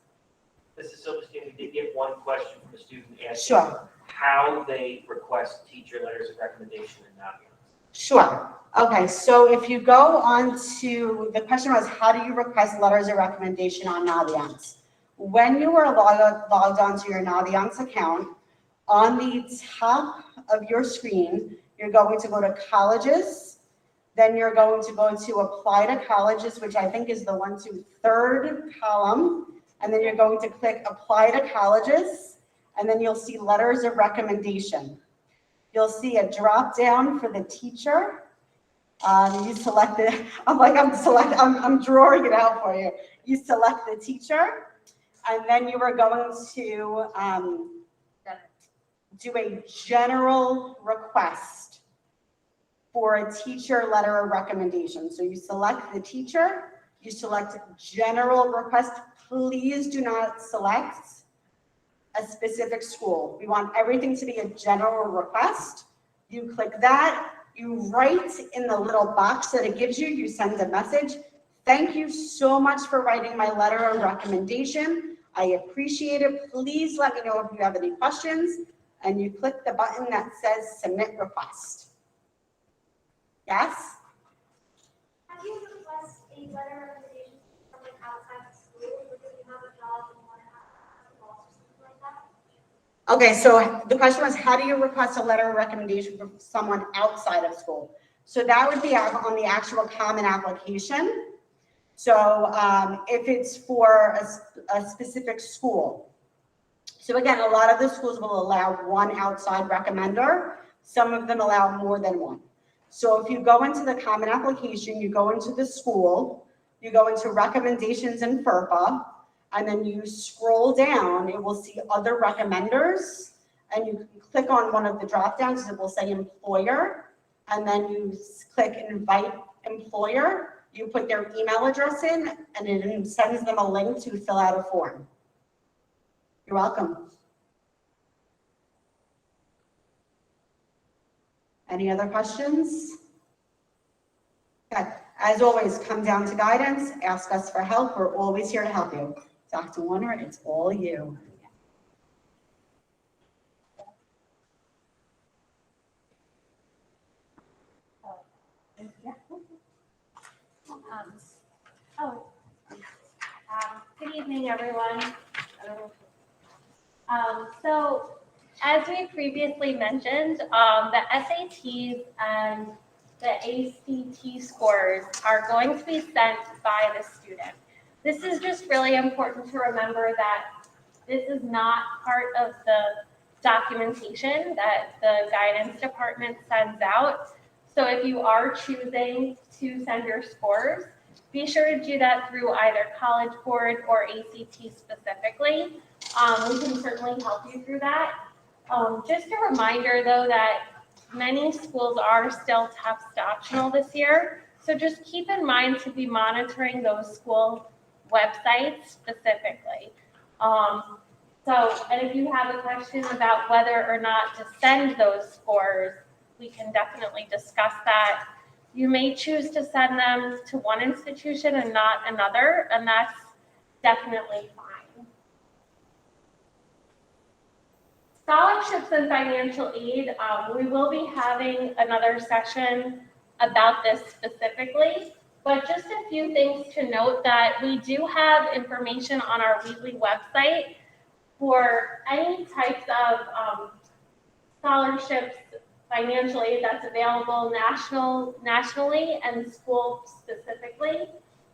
Mrs. Silverstein, we did get one question from a student asking Sure. how they request teacher letters of recommendation in Naviance. Sure. Okay, so if you go on to, the question was, how do you request letters of recommendation on Naviance? When you are logged onto your Naviance account, on the top of your screen, you're going to go to colleges, then you're going to go to apply to colleges, which I think is the 1, 2, 3rd column, and then you're going to click apply to colleges, and then you'll see letters of recommendation. You'll see a drop down for the teacher. You select it. I'm drawing it out for you. You select the teacher, and then you are going to do a general request for a teacher letter of recommendation. So you select the teacher, you select general request. Please do not select a specific school. We want everything to be a general request. You click that, you write in the little box that it gives you, you send a message. Thank you so much for writing my letter of recommendation. I appreciate it. Please let me know if you have any questions. and you click the button that says submit request. Yes? Have you requested a letter of recommendation from like outside the school because you have a job and want to have a boss or something like that? Okay, so the question was, how do you request a letter of recommendation from someone outside of school? So that would be on the actual common application. So if it's for a specific school. So again, a lot of the schools will allow one outside recommender. Some of them allow more than one. So if you go into the common application, you go into the school, you go into recommendations in FERPA, and then you scroll down, it will see other recommenders, and you can click on one of the drop downs, it will say employer, and then you click invite employer, you put their email address in, and it sends them a link to fill out a form. You're welcome. Any other questions? Okay, as always, come down to guidance, ask us for help, we're always here to help you. Dr. Warner, it's all you. Good evening, everyone. So as we previously mentioned, the SATs and the ACT scores are going to be sent by the student. This is just really important to remember that this is not part of the documentation that the guidance department sends out. So if you are choosing to send your scores, be sure to do that through either College Board or ACT specifically. We can certainly help you through that. Just a reminder though that many schools are still test optional this year. So just keep in mind to be monitoring those school websites specifically. And if you have a question about whether or not to send those scores, we can definitely discuss that. You may choose to send them to one institution and not another, and that's definitely fine. Scholarships and financial aid, we will be having another session about this specifically, but just a few things to note that we do have information on our Wheatley website for any types of scholarships, financial aid that's available nationally and school specifically.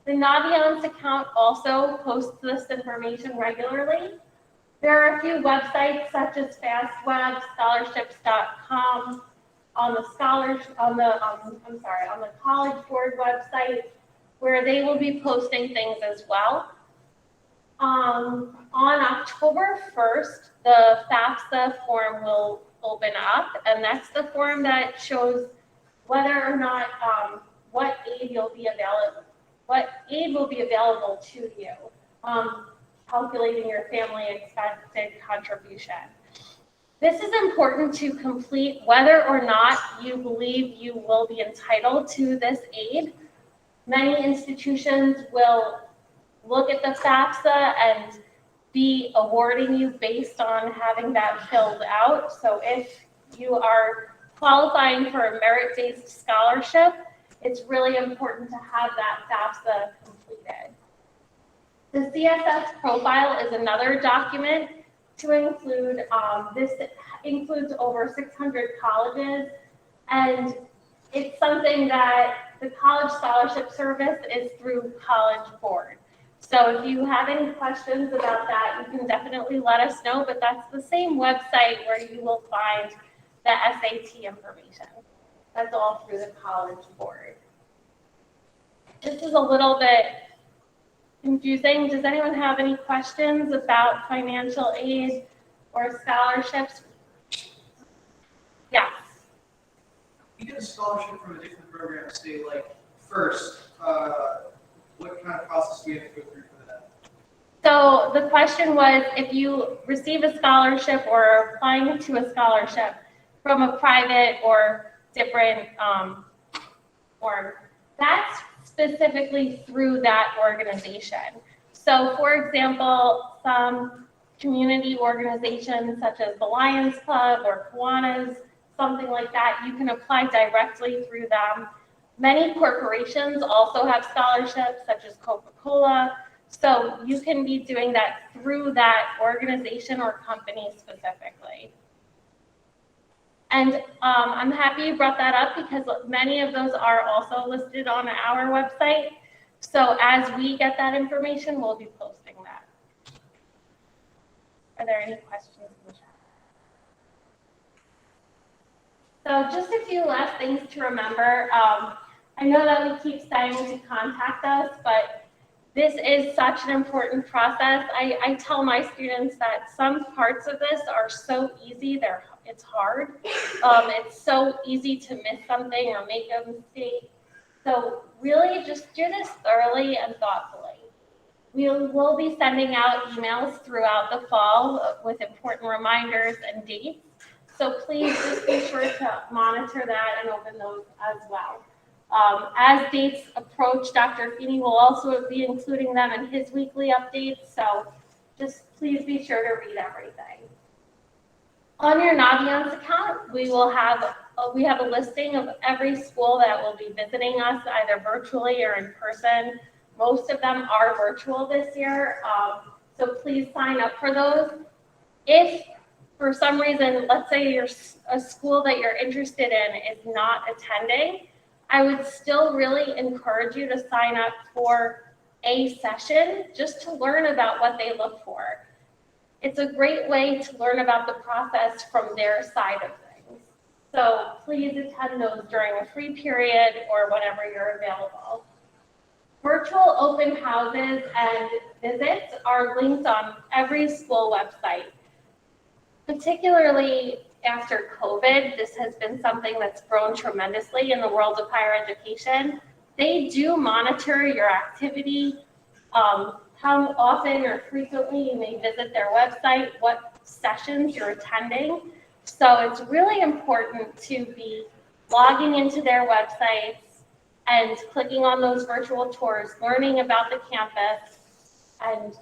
The Naviance account also posts this information regularly. There are a few websites such as FastWeb, scholarships.com, on the College Board website, where they will be posting things as well. On October 1st, the FAFSA form will open up, and that's the form that shows whether or not what aid will be available to you. Calculating your family expected contribution. This is important to complete whether or not you believe you will be entitled to this aid. Many institutions will look at the FAFSA and be awarding you based on having that filled out. So if you are qualifying for a merit-based scholarship, it's really important to have that FAFSA completed. The CSS profile is another document to include. This includes over 600 colleges, and it's something that the College Scholarship Service is through College Board. So if you have any questions about that, you can definitely let us know, but that's the same website where you will find the SAT information. That's all through the College Board. This is a little bit confusing. Does anyone have any questions about financial aid or scholarships? Yes. You get a scholarship from a different program, say like FIRST, what kind of process do we have to go through for that? So the question was, if you receive a scholarship or are applying to a scholarship from a private or different form, that's specifically through that organization. So for example, some community organizations such as the Lions Club or Kiwanis, something like that, you can apply directly through them. Many corporations also have scholarships, such as Coca-Cola, so you can be doing that through that organization or company specifically. And I'm happy you brought that up because many of those are also listed on our website. So as we get that information, we'll be posting that. Are there any questions in the chat? So just a few last things to remember. I know that we keep saying to contact us, but this is such an important process. I tell my students that some parts of this are so easy, it's hard. It's so easy to miss something or make a mistake. So really just do this thoroughly and thoughtfully. We will be sending out emails throughout the fall with important reminders and dates. So please just be sure to monitor that and open those as well. As dates approach, Dr. Feeney will also be including them in his weekly updates. So just please be sure to read everything. On your Naviance account, we have a listing of every school that will be visiting us either virtually or in person. Most of them are virtual this year, so please sign up for those. If for some reason, let's say a school that you're interested in is not attending, I would still really encourage you to sign up for a session just to learn about what they look for. It's a great way to learn about the process from their side of things. So please attend those during a free period or whenever you're available. Virtual open houses and visits are linked on every school website. Particularly after COVID, this has been something that's grown tremendously in the world of higher education. They do monitor your activity, how often or frequently you may visit their website, what sessions you're attending. So it's really important to be logging into their websites and clicking on those virtual tours, learning about the campus, and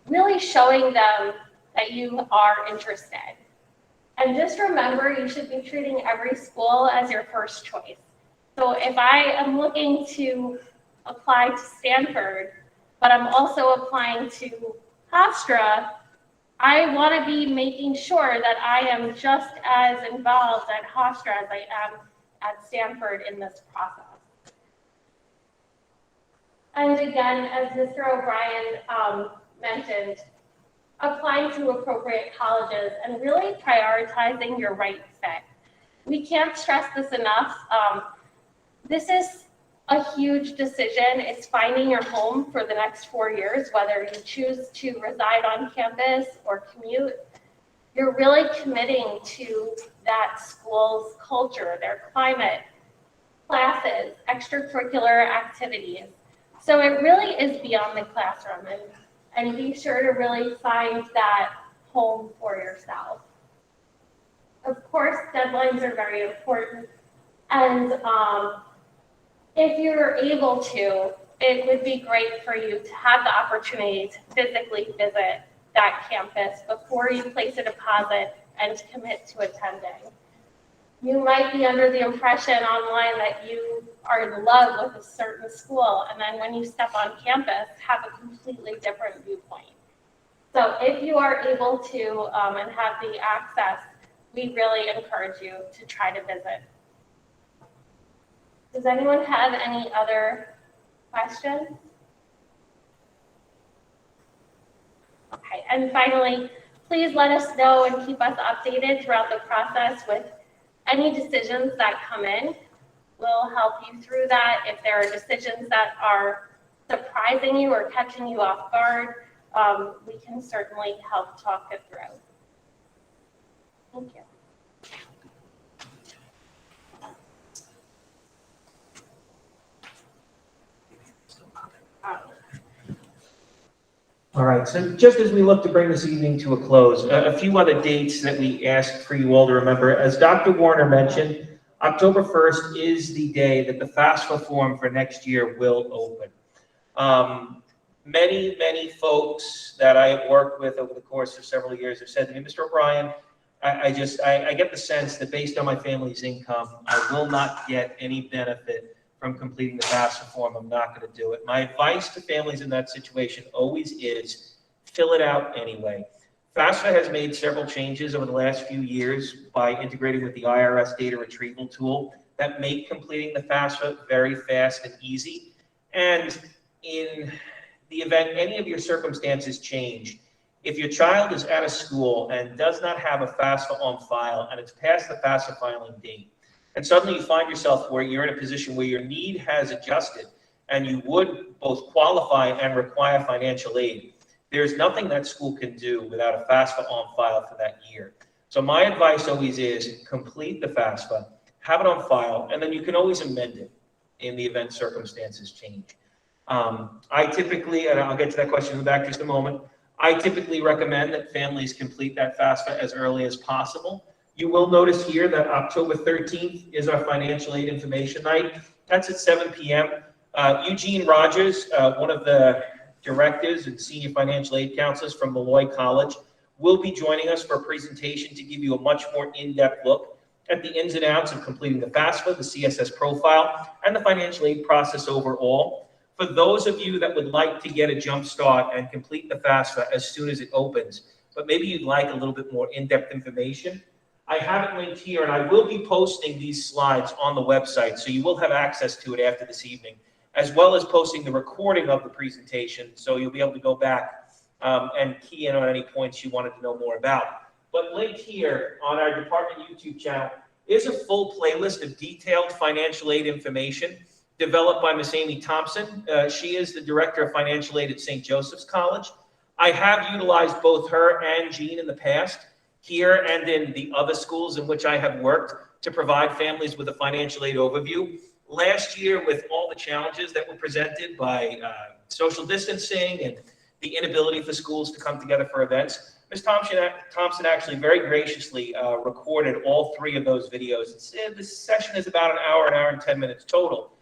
really showing them that you are interested. And just remember, you should be treating every school as your first choice. So if I am looking to apply to Stanford, but I'm also applying to Hofstra, I want to be making sure that I am just as involved at Hofstra as I am at Stanford in this process. And again, as Mr. O'Brien mentioned, applying to appropriate colleges and really prioritizing your right fit. We can't stress this enough. This is a huge decision. It's finding your home for the next 4 years, whether you choose to reside on campus or commute. You're really committing to that school's culture, their climate, classes, extracurricular activities. So it really is beyond the classroom, and be sure to really find that home for yourself. Of course, deadlines are very important, and if you're able to, it would be great for you to have the opportunity to physically visit that campus before you place a deposit and commit to attending. You might be under the impression online that you are in love with a certain school, and then when you step on campus, have a completely different viewpoint. So if you are able to and have the access, we really encourage you to try to visit. Does anyone have any other questions? Okay, and finally, please let us know and keep us updated throughout the process with any decisions that come in. We'll help you through that. If there are decisions that are surprising you or catching you off guard, we can certainly help talk it through. Thank you. All right, so just as we look to bring this evening to a close, a few other dates that we ask for you all to remember. As Dr. Warner mentioned, October 1st is the day that the FAFSA form for next year will open. Many folks that I have worked with over the course of several years have said to me, Mr. O'Brien, I get the sense that based on my family's income, I will not get any benefit from completing the FAFSA form. I'm not going to do it. My advice to families in that situation always is fill it out anyway. FAFSA has made several changes over the last few years by integrating with the IRS data retrieval tool that make completing the FAFSA very fast and easy. And in the event any of your circumstances change, if your child is at a school and does not have a FAFSA on file and it's past the FAFSA filing date, and suddenly you find yourself where you're in a position where your need has adjusted and you would both qualify and require financial aid, there's nothing that school can do without a FAFSA on file for that year. So my advice always is complete the FAFSA, have it on file, and then you can always amend it in the event circumstances change. I typically, and I'll get to that question in the back just a moment, I typically recommend that families complete that FAFSA as early as possible. You will notice here that October 13th is our financial aid information night. That's at 7 p.m. Eugene Rogers, one of the directors and senior financial aid counselors from Malloy College, will be joining us for a presentation to give you a much more in-depth look at the ins and outs of completing the FAFSA, the CSS profile, and the financial aid process overall. For those of you that would like to get a jump start and complete the FAFSA as soon as it opens, but maybe you'd like a little bit more in-depth information, I have it linked here, and I will be posting these slides on the website, so you will have access to it after this evening, as well as posting the recording of the presentation, so you'll be able to go back and key in on any points you wanted to know more about. But linked here on our department YouTube channel is a full playlist of detailed financial aid information developed by Ms. Amy Thompson. She is the Director of Financial Aid at St. Joseph's College. I have utilized both her and Jean in the past, here and in the other schools in which I have worked, to provide families with a financial aid overview. Last year, with all the challenges that were presented by social distancing and the inability for schools to come together for events, Ms. Thompson actually very graciously recorded all three of those videos. This session is about an hour and 10 minutes total.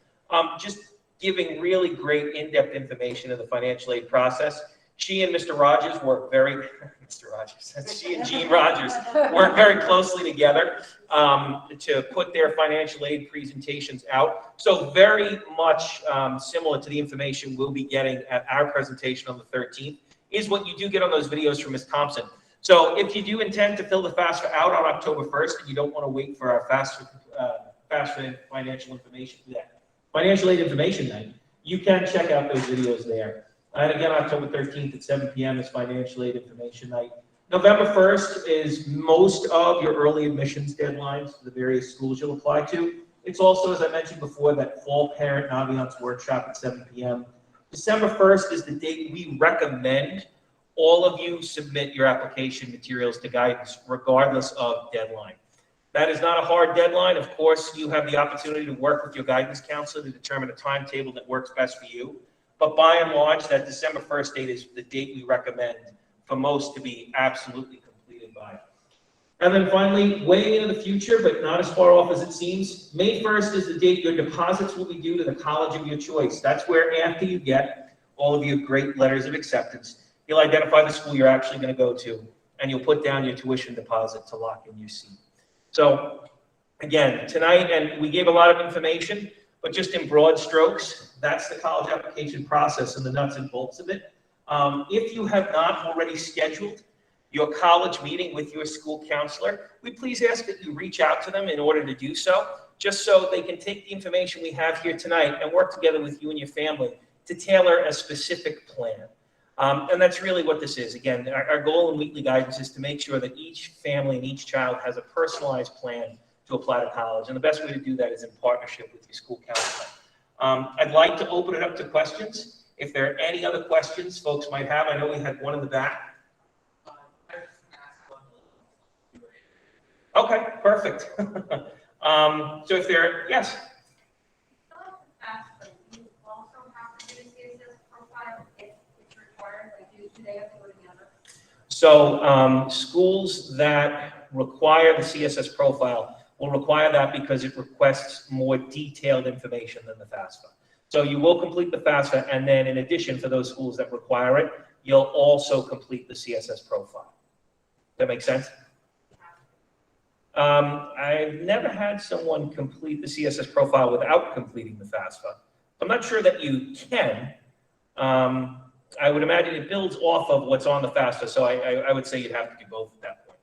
Just giving really great in-depth information of the financial aid process. She and Mr. Rogers work very, she and Jean Rogers work very closely together to put their financial aid presentations out. So very much similar to the information we'll be getting at our presentation on the 13th is what you do get on those videos from Ms. Thompson. So if you do intend to fill the FAFSA out on October 1st and you don't want to wait for our FAFSA financial information for that financial aid information night, you can check out those videos there. And again, October 13th at 7 p.m. is financial aid information night. November 1st is most of your early admissions deadlines for the various schools you'll apply to. It's also, as I mentioned before, that fall parent ambiance workshop at 7 p.m. December 1st is the date we recommend all of you submit your application materials to guidance, regardless of deadline. That is not a hard deadline. Of course, you have the opportunity to work with your guidance counselor to determine a timetable that works best for you. But by and large, that December 1st date is the date we recommend for most to be absolutely completed by. And then finally, weighing into the future, but not as far off as it seems, May 1st is the date your deposits will be due to the college of your choice. That's where after you get all of your great letters of acceptance, you'll identify the school you're actually going to go to, and you'll put down your tuition deposit to lock in your seat. So again, tonight, and we gave a lot of information, but just in broad strokes, that's the college application process and the nuts and bolts of it. If you have not already scheduled your college meeting with your school counselor, we please ask that you reach out to them in order to do so, just so they can take the information we have here tonight and work together with you and your family to tailor a specific plan. And that's really what this is. Again, our goal in Wheatley Guidance is to make sure that each family and each child has a personalized plan to apply to college. And the best way to do that is in partnership with your school counselor. I'd like to open it up to questions. If there are any other questions folks might have, I know we had one in the back. Okay, perfect. So if there, yes. So schools that require the CSS profile will require that because it requests more detailed information than the FAFSA. So you will complete the FAFSA, and then in addition, for those schools that require it, you'll also complete the CSS profile. Does that make sense? I've never had someone complete the CSS profile without completing the FAFSA. I'm not sure that you can. I would imagine it builds off of what's on the FAFSA, so I would say you'd have to do both at that point.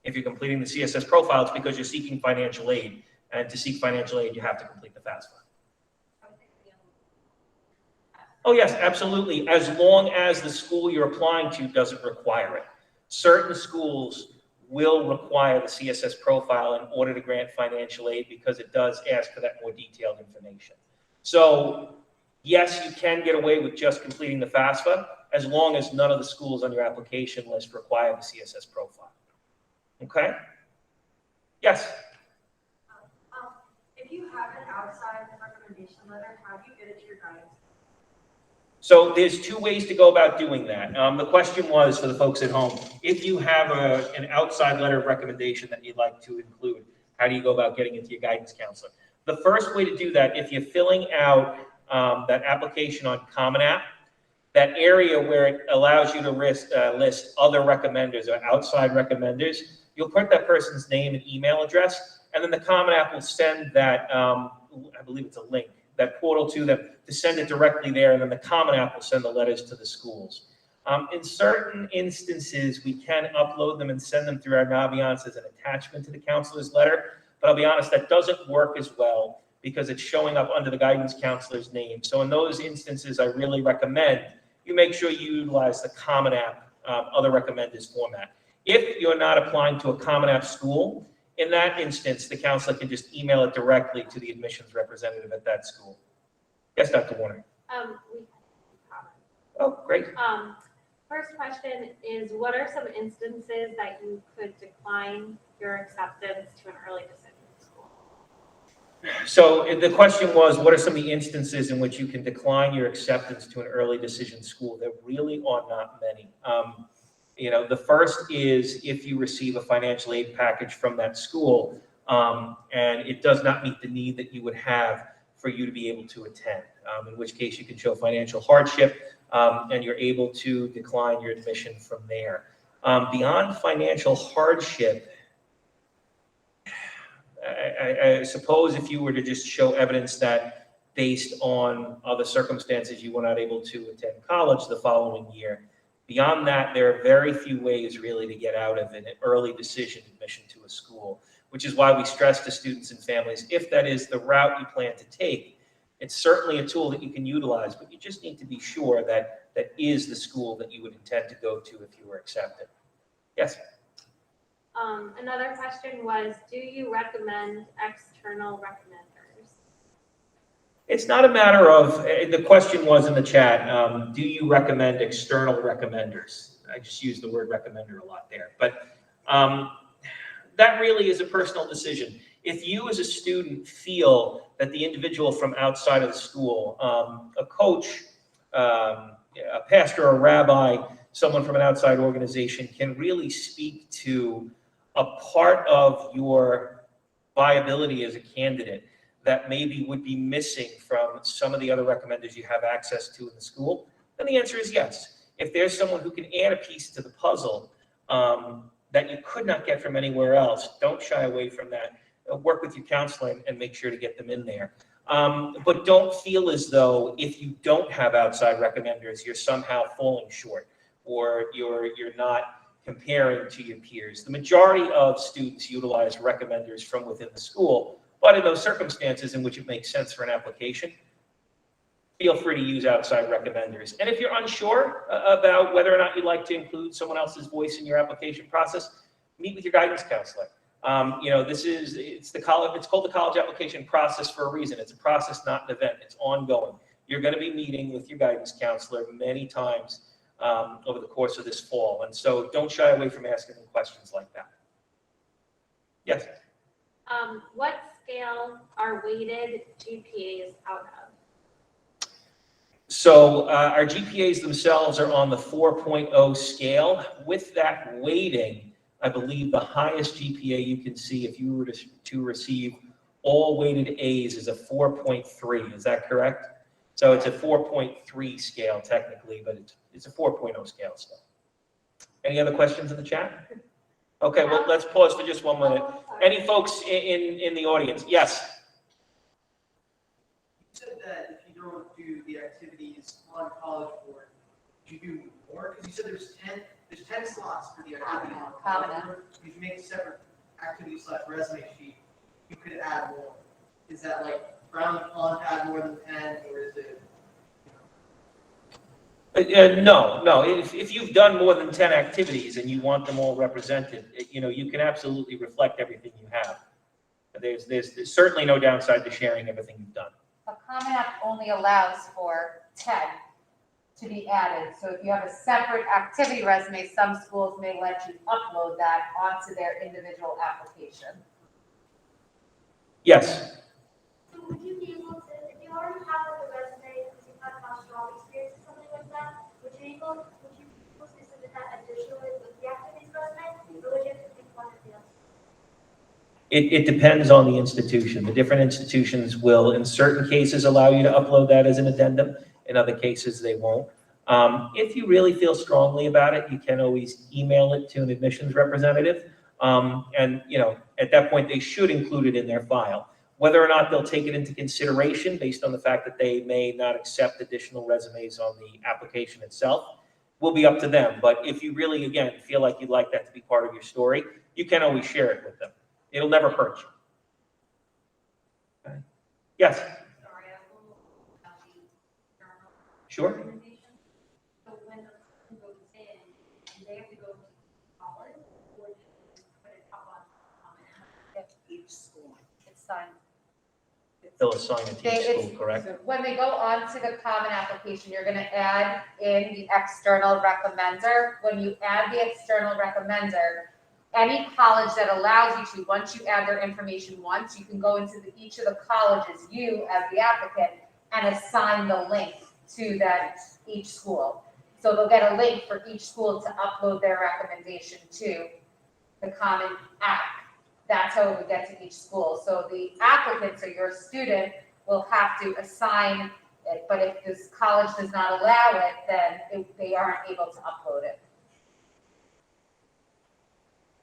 If you're completing the CSS profile, it's because you're seeking financial aid, and to seek financial aid, you have to complete the FAFSA. Oh, yes, absolutely, as long as the school you're applying to doesn't require it. Certain schools will require the CSS profile in order to grant financial aid because it does ask for that more detailed information. So, yes, you can get away with just completing the FAFSA as long as none of the schools on your application list require the CSS profile. Okay? Yes? If you have an outside recommendation letter, how do you get it to your guidance? So there's two ways to go about doing that. The question was for the folks at home, if you have an outside letter of recommendation that you'd like to include, how do you go about getting it to your guidance counselor? The first way to do that, if you're filling out that application on Common App, that area where it allows you to list other recommenders or outside recommenders, you'll put that person's name and email address, and then the Common App will send that, I believe it's a link, that portal to them to send it directly there, and then the Common App will send the letters to the schools. In certain instances, we can upload them and send them through our Naviance as an attachment to the counselor's letter, but I'll be honest, that doesn't work as well because it's showing up under the guidance counselor's name. So in those instances, I really recommend you make sure you utilize the Common App other recommenders format. If you're not applying to a Common App school, in that instance, the counselor can just email it directly to the admissions representative at that school. Yes, Dr. Warner. We have a comment. Oh, great. First question is, what are some instances that you could decline your acceptance to an early decision school? So the question was, what are some of the instances in which you can decline your acceptance to an early decision school? There really are not many. The first is if you receive a financial aid package from that school and it does not meet the need that you would have for you to be able to attend, in which case you can show financial hardship and you're able to decline your admission from there. Beyond financial hardship, I suppose if you were to just show evidence that based on other circumstances you were not able to attend college the following year, beyond that, there are very few ways really to get out of an early decision admission to a school, which is why we stress to students and families, if that is the route you plan to take, it's certainly a tool that you can utilize, but you just need to be sure that that is the school that you would intend to go to if you were accepted. Yes? Another question was, do you recommend external recommenders? It's not a matter of, the question was in the chat, do you recommend external recommenders? I just use the word recommender a lot there, but that really is a personal decision. If you as a student feel that the individual from outside of the school, a coach, a pastor, a rabbi, someone from an outside organization can really speak to a part of your viability as a candidate that maybe would be missing from some of the other recommenders you have access to in the school, then the answer is yes. If there's someone who can add a piece to the puzzle that you could not get from anywhere else, don't shy away from that. Work with your counselor and make sure to get them in there. But don't feel as though if you don't have outside recommenders, you're somehow falling short or you're not comparing to your peers. The majority of students utilize recommenders from within the school, but in those circumstances in which it makes sense for an application, feel free to use outside recommenders. And if you're unsure about whether or not you'd like to include someone else's voice in your application process, meet with your guidance counselor. It's called the college application process for a reason. It's a process, not an event. It's ongoing. You're going to be meeting with your guidance counselor many times over the course of this fall. And so don't shy away from asking them questions like that. Yes? What scale are weighted GPAs out of? So our GPAs themselves are on the 4.0 scale. With that weighting, I believe the highest GPA you can see if you were to receive all weighted A's is a 4.3. Is that correct? So it's a 4.3 scale technically, but it's a 4.0 scale still. Any other questions in the chat? Okay, well, let's pause for just 1 minute. Any folks in the audience? Yes? You said that if you don't do the activities on College Board, you do more? Because you said there's 10 slots for the activities on College Board. If you make a separate activity/resume sheet, you could add more. Is that like round the pond, add more than 10, or is it? No. If you've done more than 10 activities and you want them all represented, you can absolutely reflect everything you have. There's certainly no downside to sharing everything you've done. A Common App only allows for 10 to be added. So if you have a separate activity resume, some schools may let you upload that onto their individual application. Yes. So would you be able to, if you already have like a resume, because you've had pastoral experience or something like that, would you be able to submit that additionally with the activities resume, or would you have to pick one or the other? It depends on the institution. The different institutions will, in certain cases, allow you to upload that as an addendum. In other cases, they won't. If you really feel strongly about it, you can always email it to an admissions representative. And at that point, they should include it in their file. Whether or not they'll take it into consideration based on the fact that they may not accept additional resumes on the application itself will be up to them. But if you really, again, feel like you'd like that to be part of your story, you can always share it with them. It'll never hurt you. Okay. Yes? Sorry, I will about the journal Sure. recommendation. So when a student goes in, they have to go to college, or just put it up on Common App? Each school. It's signed. They'll assign it to each school, correct? When they go onto the Common Application, you're gonna add in the external recommender. When you add the external recommender, any college that allows you to, once you add their information once, you can go into each of the colleges, you as the applicant, and assign the link to that each school. So they'll get a link for each school to upload their recommendation to the Common App. That's how it would get to each school. So the applicant, so your student, will have to assign it, but if this college does not allow it, then they aren't able to upload it.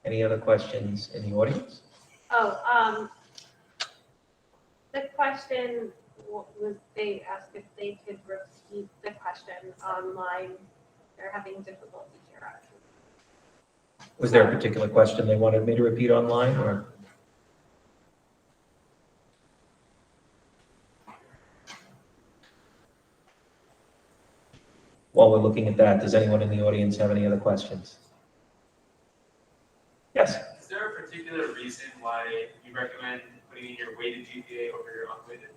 Any other questions in the audience? The question was, they asked if they could repeat the question online. They're having difficulty here. Was there a particular question they wanted me to repeat online, or? While we're looking at that, does anyone in the audience have any other questions? Yes? Is there a particular reason why you recommend putting in your weighted GPA over your unweighted?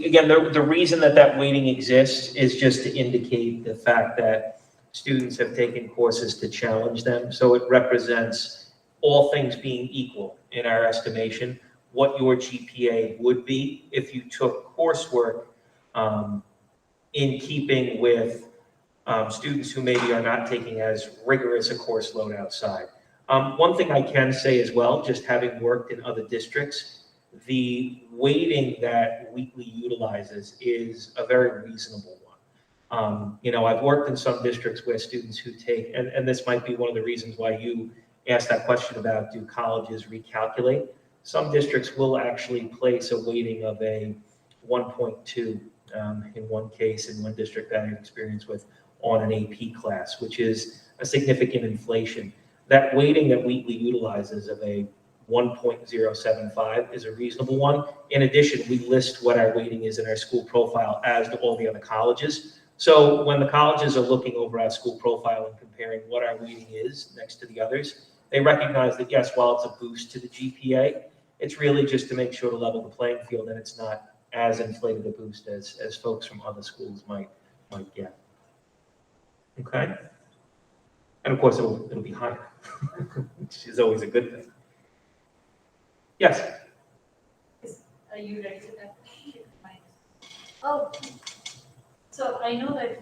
Again, the reason that weighting exists is just to indicate the fact that students have taken courses to challenge them. So it represents, all things being equal in our estimation, what your GPA would be if you took coursework in keeping with students who maybe are not taking as rigorous a course load outside. One thing I can say as well, just having worked in other districts, the weighting that Wheatley utilizes is a very reasonable one. I've worked in some districts where students who take, and this might be one of the reasons why you asked that question about, do colleges recalculate? Some districts will actually place a weighting of a 1.2 in one case, in one district that I have experience with, on an AP class, which is a significant inflation. That weighting that Wheatley utilizes of a 1.075 is a reasonable one. In addition, we list what our weighting is in our school profile, as do all the other colleges. So when the colleges are looking over our school profile and comparing what our weighting is next to the others, they recognize that, yes, while it's a boost to the GPA, it's really just to make sure to level the playing field, and it's not as inflated a boost as folks from other schools might get. Okay? And of course, it'll be higher, which is always a good thing. Yes? Are you ready for that? Oh, so I know that,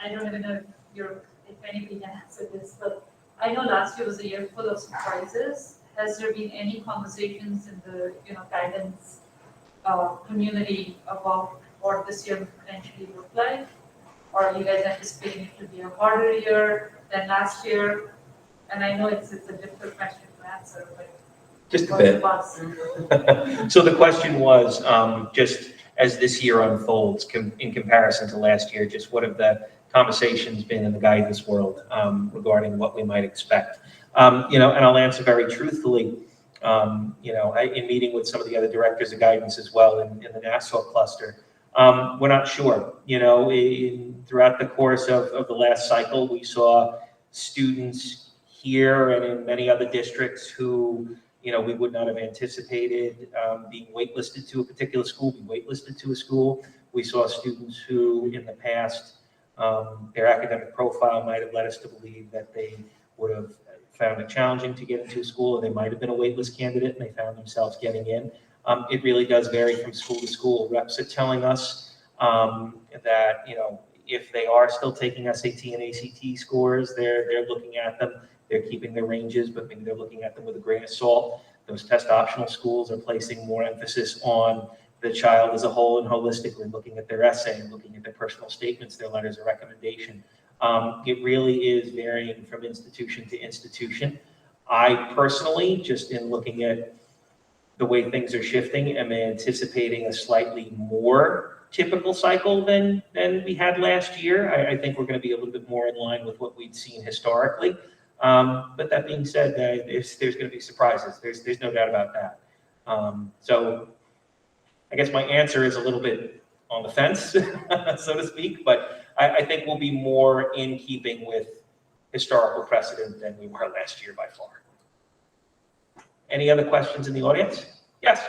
I don't even know if anybody can answer this, but I know last year was a year full of surprises. Has there been any conversations in the, guidance community about what this year would potentially look like? Or are you guys anticipating it to be a harder year than last year? And I know it's a difficult question to answer, but Just a what's the bit. buzz? So the question was, just as this year unfolds in comparison to last year, just what have the conversations been in the guidance world regarding what we might expect? And I'll answer very truthfully. In meeting with some of the other directors of guidance as well in the Nassau cluster, we're not sure. Throughout the course of the last cycle, we saw students here and in many other districts who we would not have anticipated being waitlisted to a particular school, be waitlisted to a school. We saw students who, in the past, their academic profile might have led us to believe that they would have found it challenging to get into a school, or they might have been a waitlist candidate and they found themselves getting in. It really does vary from school to school. Reps are telling us that, if they are still taking SAT and ACT scores, they're looking at them. They're keeping their ranges, but maybe they're looking at them with a grain of salt. Those test optional schools are placing more emphasis on the child as a whole and holistically, looking at their essay, looking at their personal statements, their letters of recommendation. It really is varying from institution to institution. I personally, just in looking at the way things are shifting, am anticipating a slightly more typical cycle than we had last year. I think we're going to be a little bit more in line with what we'd seen historically. But that being said, there's going to be surprises. There's no doubt about that. So I guess my answer is a little bit on the fence, so to speak, but I think we'll be more in keeping with historical precedent than we were last year by far. Any other questions in the audience? Yes.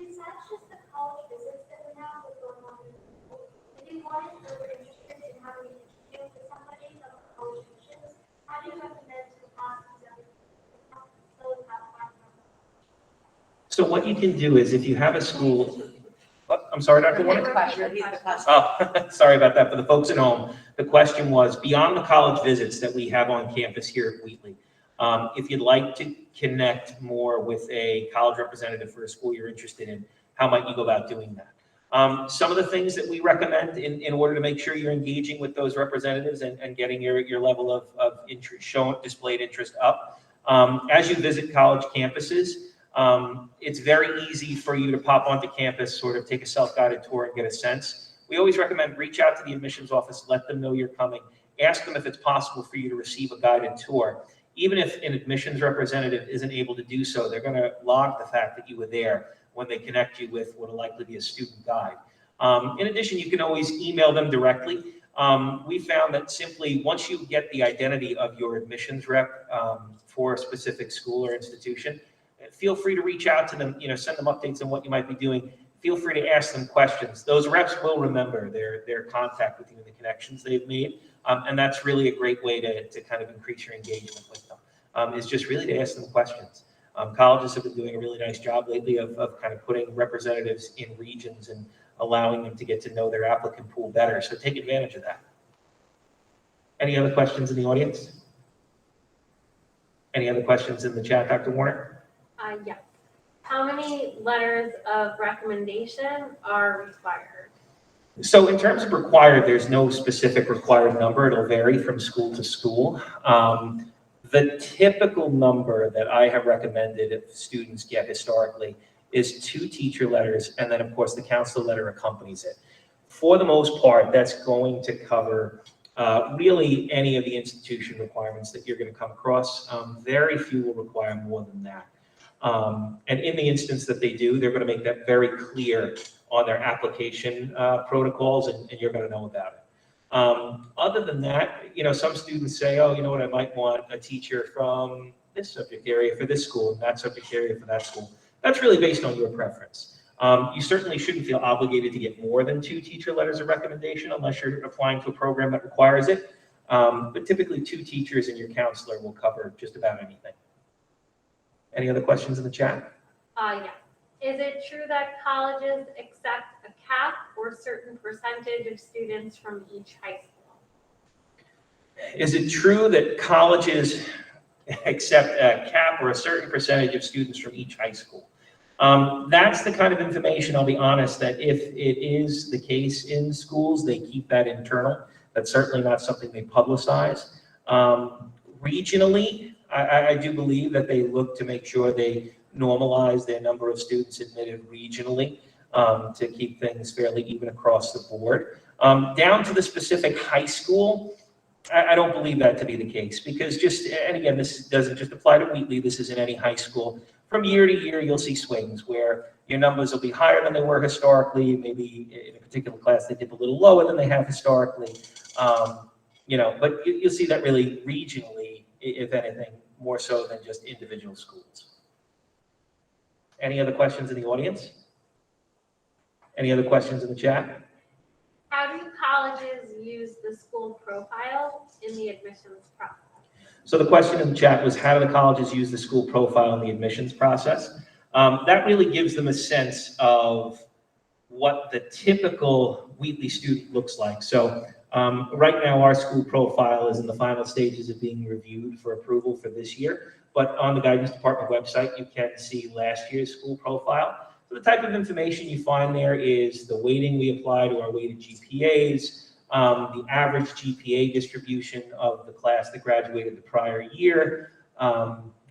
Is that just the college visits that are now going on? If you wanted to be interested in having an interview with somebody about college admissions, how do you recommend to ask them? So what you can do is if you have a school, I'm sorry, Dr. Warner? Oh, sorry about that. For the folks at home, the question was, beyond the college visits that we have on campus here at Wheatley, if you'd like to connect more with a college representative for a school you're interested in, how might you go about doing that? Some of the things that we recommend in order to make sure you're engaging with those representatives and getting your level of interest, displayed interest up. As you visit college campuses, it's very easy for you to pop onto campus, sort of take a self-guided tour and get a sense. We always recommend reach out to the admissions office, let them know you're coming, ask them if it's possible for you to receive a guided tour. Even if an admissions representative isn't able to do so, they're going to log the fact that you were there when they connect you with what will likely be a student guide. In addition, you can always email them directly. We found that simply once you get the identity of your admissions rep for a specific school or institution, feel free to reach out to them, send them updates on what you might be doing. Feel free to ask them questions. Those reps will remember their contact with you and the connections they've made. And that's really a great way to kind of increase your engagement with them, is just really to ask them questions. Colleges have been doing a really nice job lately of kind of putting representatives in regions and allowing them to get to know their applicant pool better. So take advantage of that. Any other questions in the audience? Any other questions in the chat, Dr. Warner? Yes. How many letters of recommendation are required? So in terms of required, there's no specific required number. It'll vary from school to school. The typical number that I have recommended if students get historically is 2 teacher letters, and then of course the counselor letter accompanies it. For the most part, that's going to cover really any of the institution requirements that you're going to come across. Very few will require more than that. And in the instance that they do, they're going to make that very clear on their application protocols, and you're going to know about it. Other than that, some students say, oh, you know what, I might want a teacher from this subject area for this school and that subject area for that school. That's really based on your preference. You certainly shouldn't feel obligated to get more than 2 teacher letters of recommendation unless you're applying to a program that requires it. But typically 2 teachers and your counselor will cover just about anything. Any other questions in the chat? Yeah. Is it true that colleges accept a cap or certain percentage of students from each high school? Is it true that colleges accept a cap or a certain percentage of students from each high school? That's the kind of information, I'll be honest, that if it is the case in schools, they keep that internal. That's certainly not something they publicize. Regionally, I do believe that they look to make sure they normalize their number of students admitted regionally to keep things fairly even across the board. Down to the specific high school, I don't believe that to be the case because and again, this doesn't just apply to Wheatley, this is in any high school. From year to year, you'll see swings where your numbers will be higher than they were historically. Maybe in a particular class, they dip a little lower than they have historically. But you'll see that really regionally, if anything, more so than just individual schools. Any other questions in the audience? Any other questions in the chat? How do colleges use the school profile in the admissions process? So the question in the chat was, how do the colleges use the school profile in the admissions process? That really gives them a sense of what the typical Wheatley student looks like. So right now, our school profile is in the final stages of being reviewed for approval for this year. But on the Guidance Department website, you can see last year's school profile. So the type of information you find there is the weighting we apply to our weighted GPAs, the average GPA distribution of the class that graduated the prior year.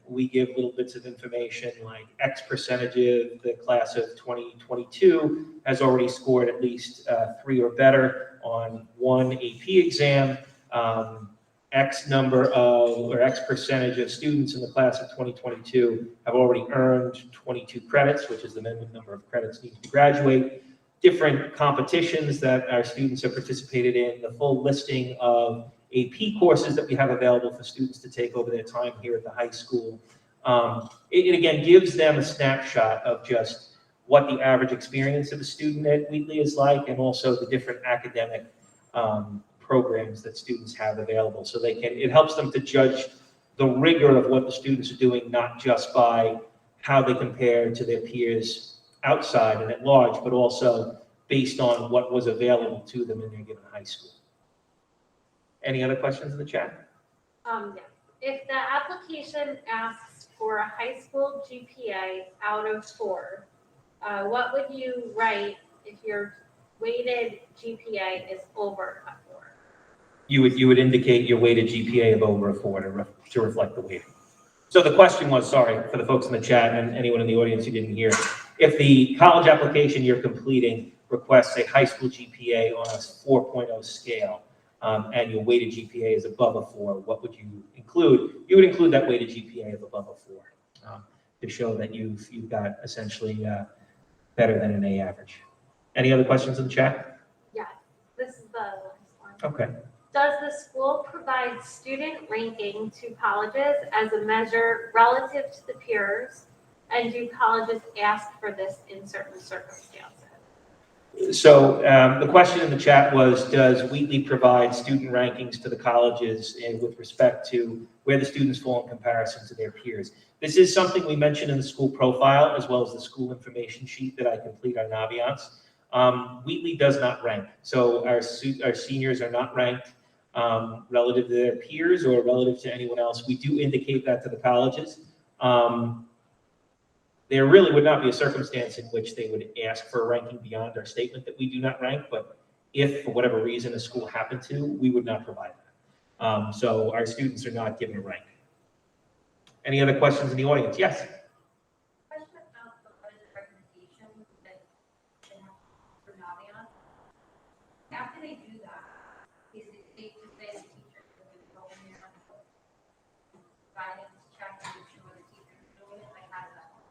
We give little bits of information like X percentage of the class of 2022 has already scored at least 3 or better on one AP exam. X percentage of students in the class of 2022 have already earned 22 credits, which is the minimum number of credits needed to graduate. Different competitions that our students have participated in, the full listing of AP courses that we have available for students to take over their time here at the high school. It again gives them a snapshot of just what the average experience of a student at Wheatley is like, and also the different academic programs that students have available. So it helps them to judge the rigor of what the students are doing, not just by how they compare to their peers outside and at large, but also based on what was available to them in their given high school. Any other questions in the chat? Yes. If the application asks for a high school GPA out of 4, what would you write if your weighted GPA is over a 4? You would indicate your weighted GPA of over a 4 to reflect the weighting. So the question was, sorry, for the folks in the chat and anyone in the audience who didn't hear, if the college application you're completing requests a high school GPA on a 4.0 scale, and your weighted GPA is above a 4, what would you include? You would include that weighted GPA of above a 4 to show that you've got essentially better than an A average. Any other questions in the chat? Yes, this is the last one. Okay. Does the school provide student ranking to colleges as a measure relative to the peers? And do colleges ask for this in certain circumstances? So the question in the chat was, does Wheatley provide student rankings to the colleges with respect to where the students fall in comparison to their peers? This is something we mentioned in the school profile, as well as the school information sheet that I complete on Naviance. Wheatley does not rank. So our seniors are not ranked relative to their peers or relative to anyone else. We do indicate that to the colleges. There really would not be a circumstance in which they would ask for a ranking beyond our statement that we do not rank, but if for whatever reason a school happened to, we would not provide that. So our students are not given a rank. Any other questions in the audience? Yes? Question about the letter of recommendation that they have for Naviance. After they do that, is it safe to say the teacher will go in there and guidance check and make sure the teacher is doing it? Like, how does that work?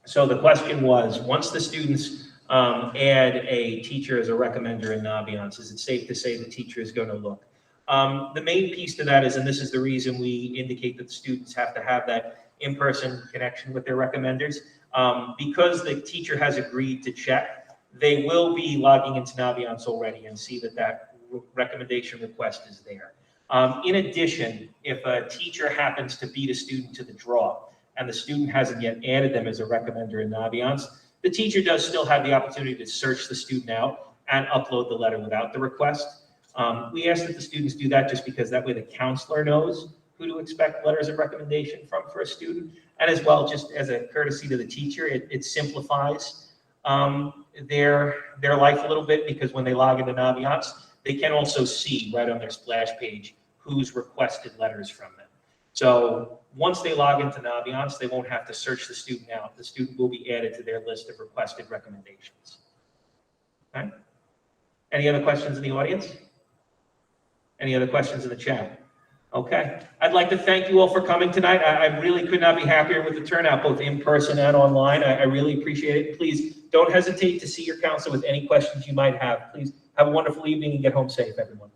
So the question was, once the students add a teacher as a recommender in Naviance, is it safe to say the teacher is going to look? The main piece to that is, and this is the reason we indicate that the students have to have that in-person connection with their recommenders, because the teacher has agreed to check, they will be logging into Naviance already and see that that recommendation request is there. In addition, if a teacher happens to beat a student to the draw, and the student hasn't yet added them as a recommender in Naviance, the teacher does still have the opportunity to search the student out and upload the letter without the request. We ask that the students do that just because that way the counselor knows who to expect letters of recommendation from for a student, And as well, just as a courtesy to the teacher, it simplifies their life a little bit, because when they log into Naviance, they can also see right on their splash page who's requested letters from them. So once they log into Naviance, they won't have to search the student out. The student will be added to their list of requested recommendations. Okay? Any other questions in the audience? Any other questions in the chat? Okay. I'd like to thank you all for coming tonight. I really could not be happier with the turnout, both in person and online. I really appreciate it. Please don't hesitate to see your counselor with any questions you might have. Please have a wonderful evening and get home safe, everyone.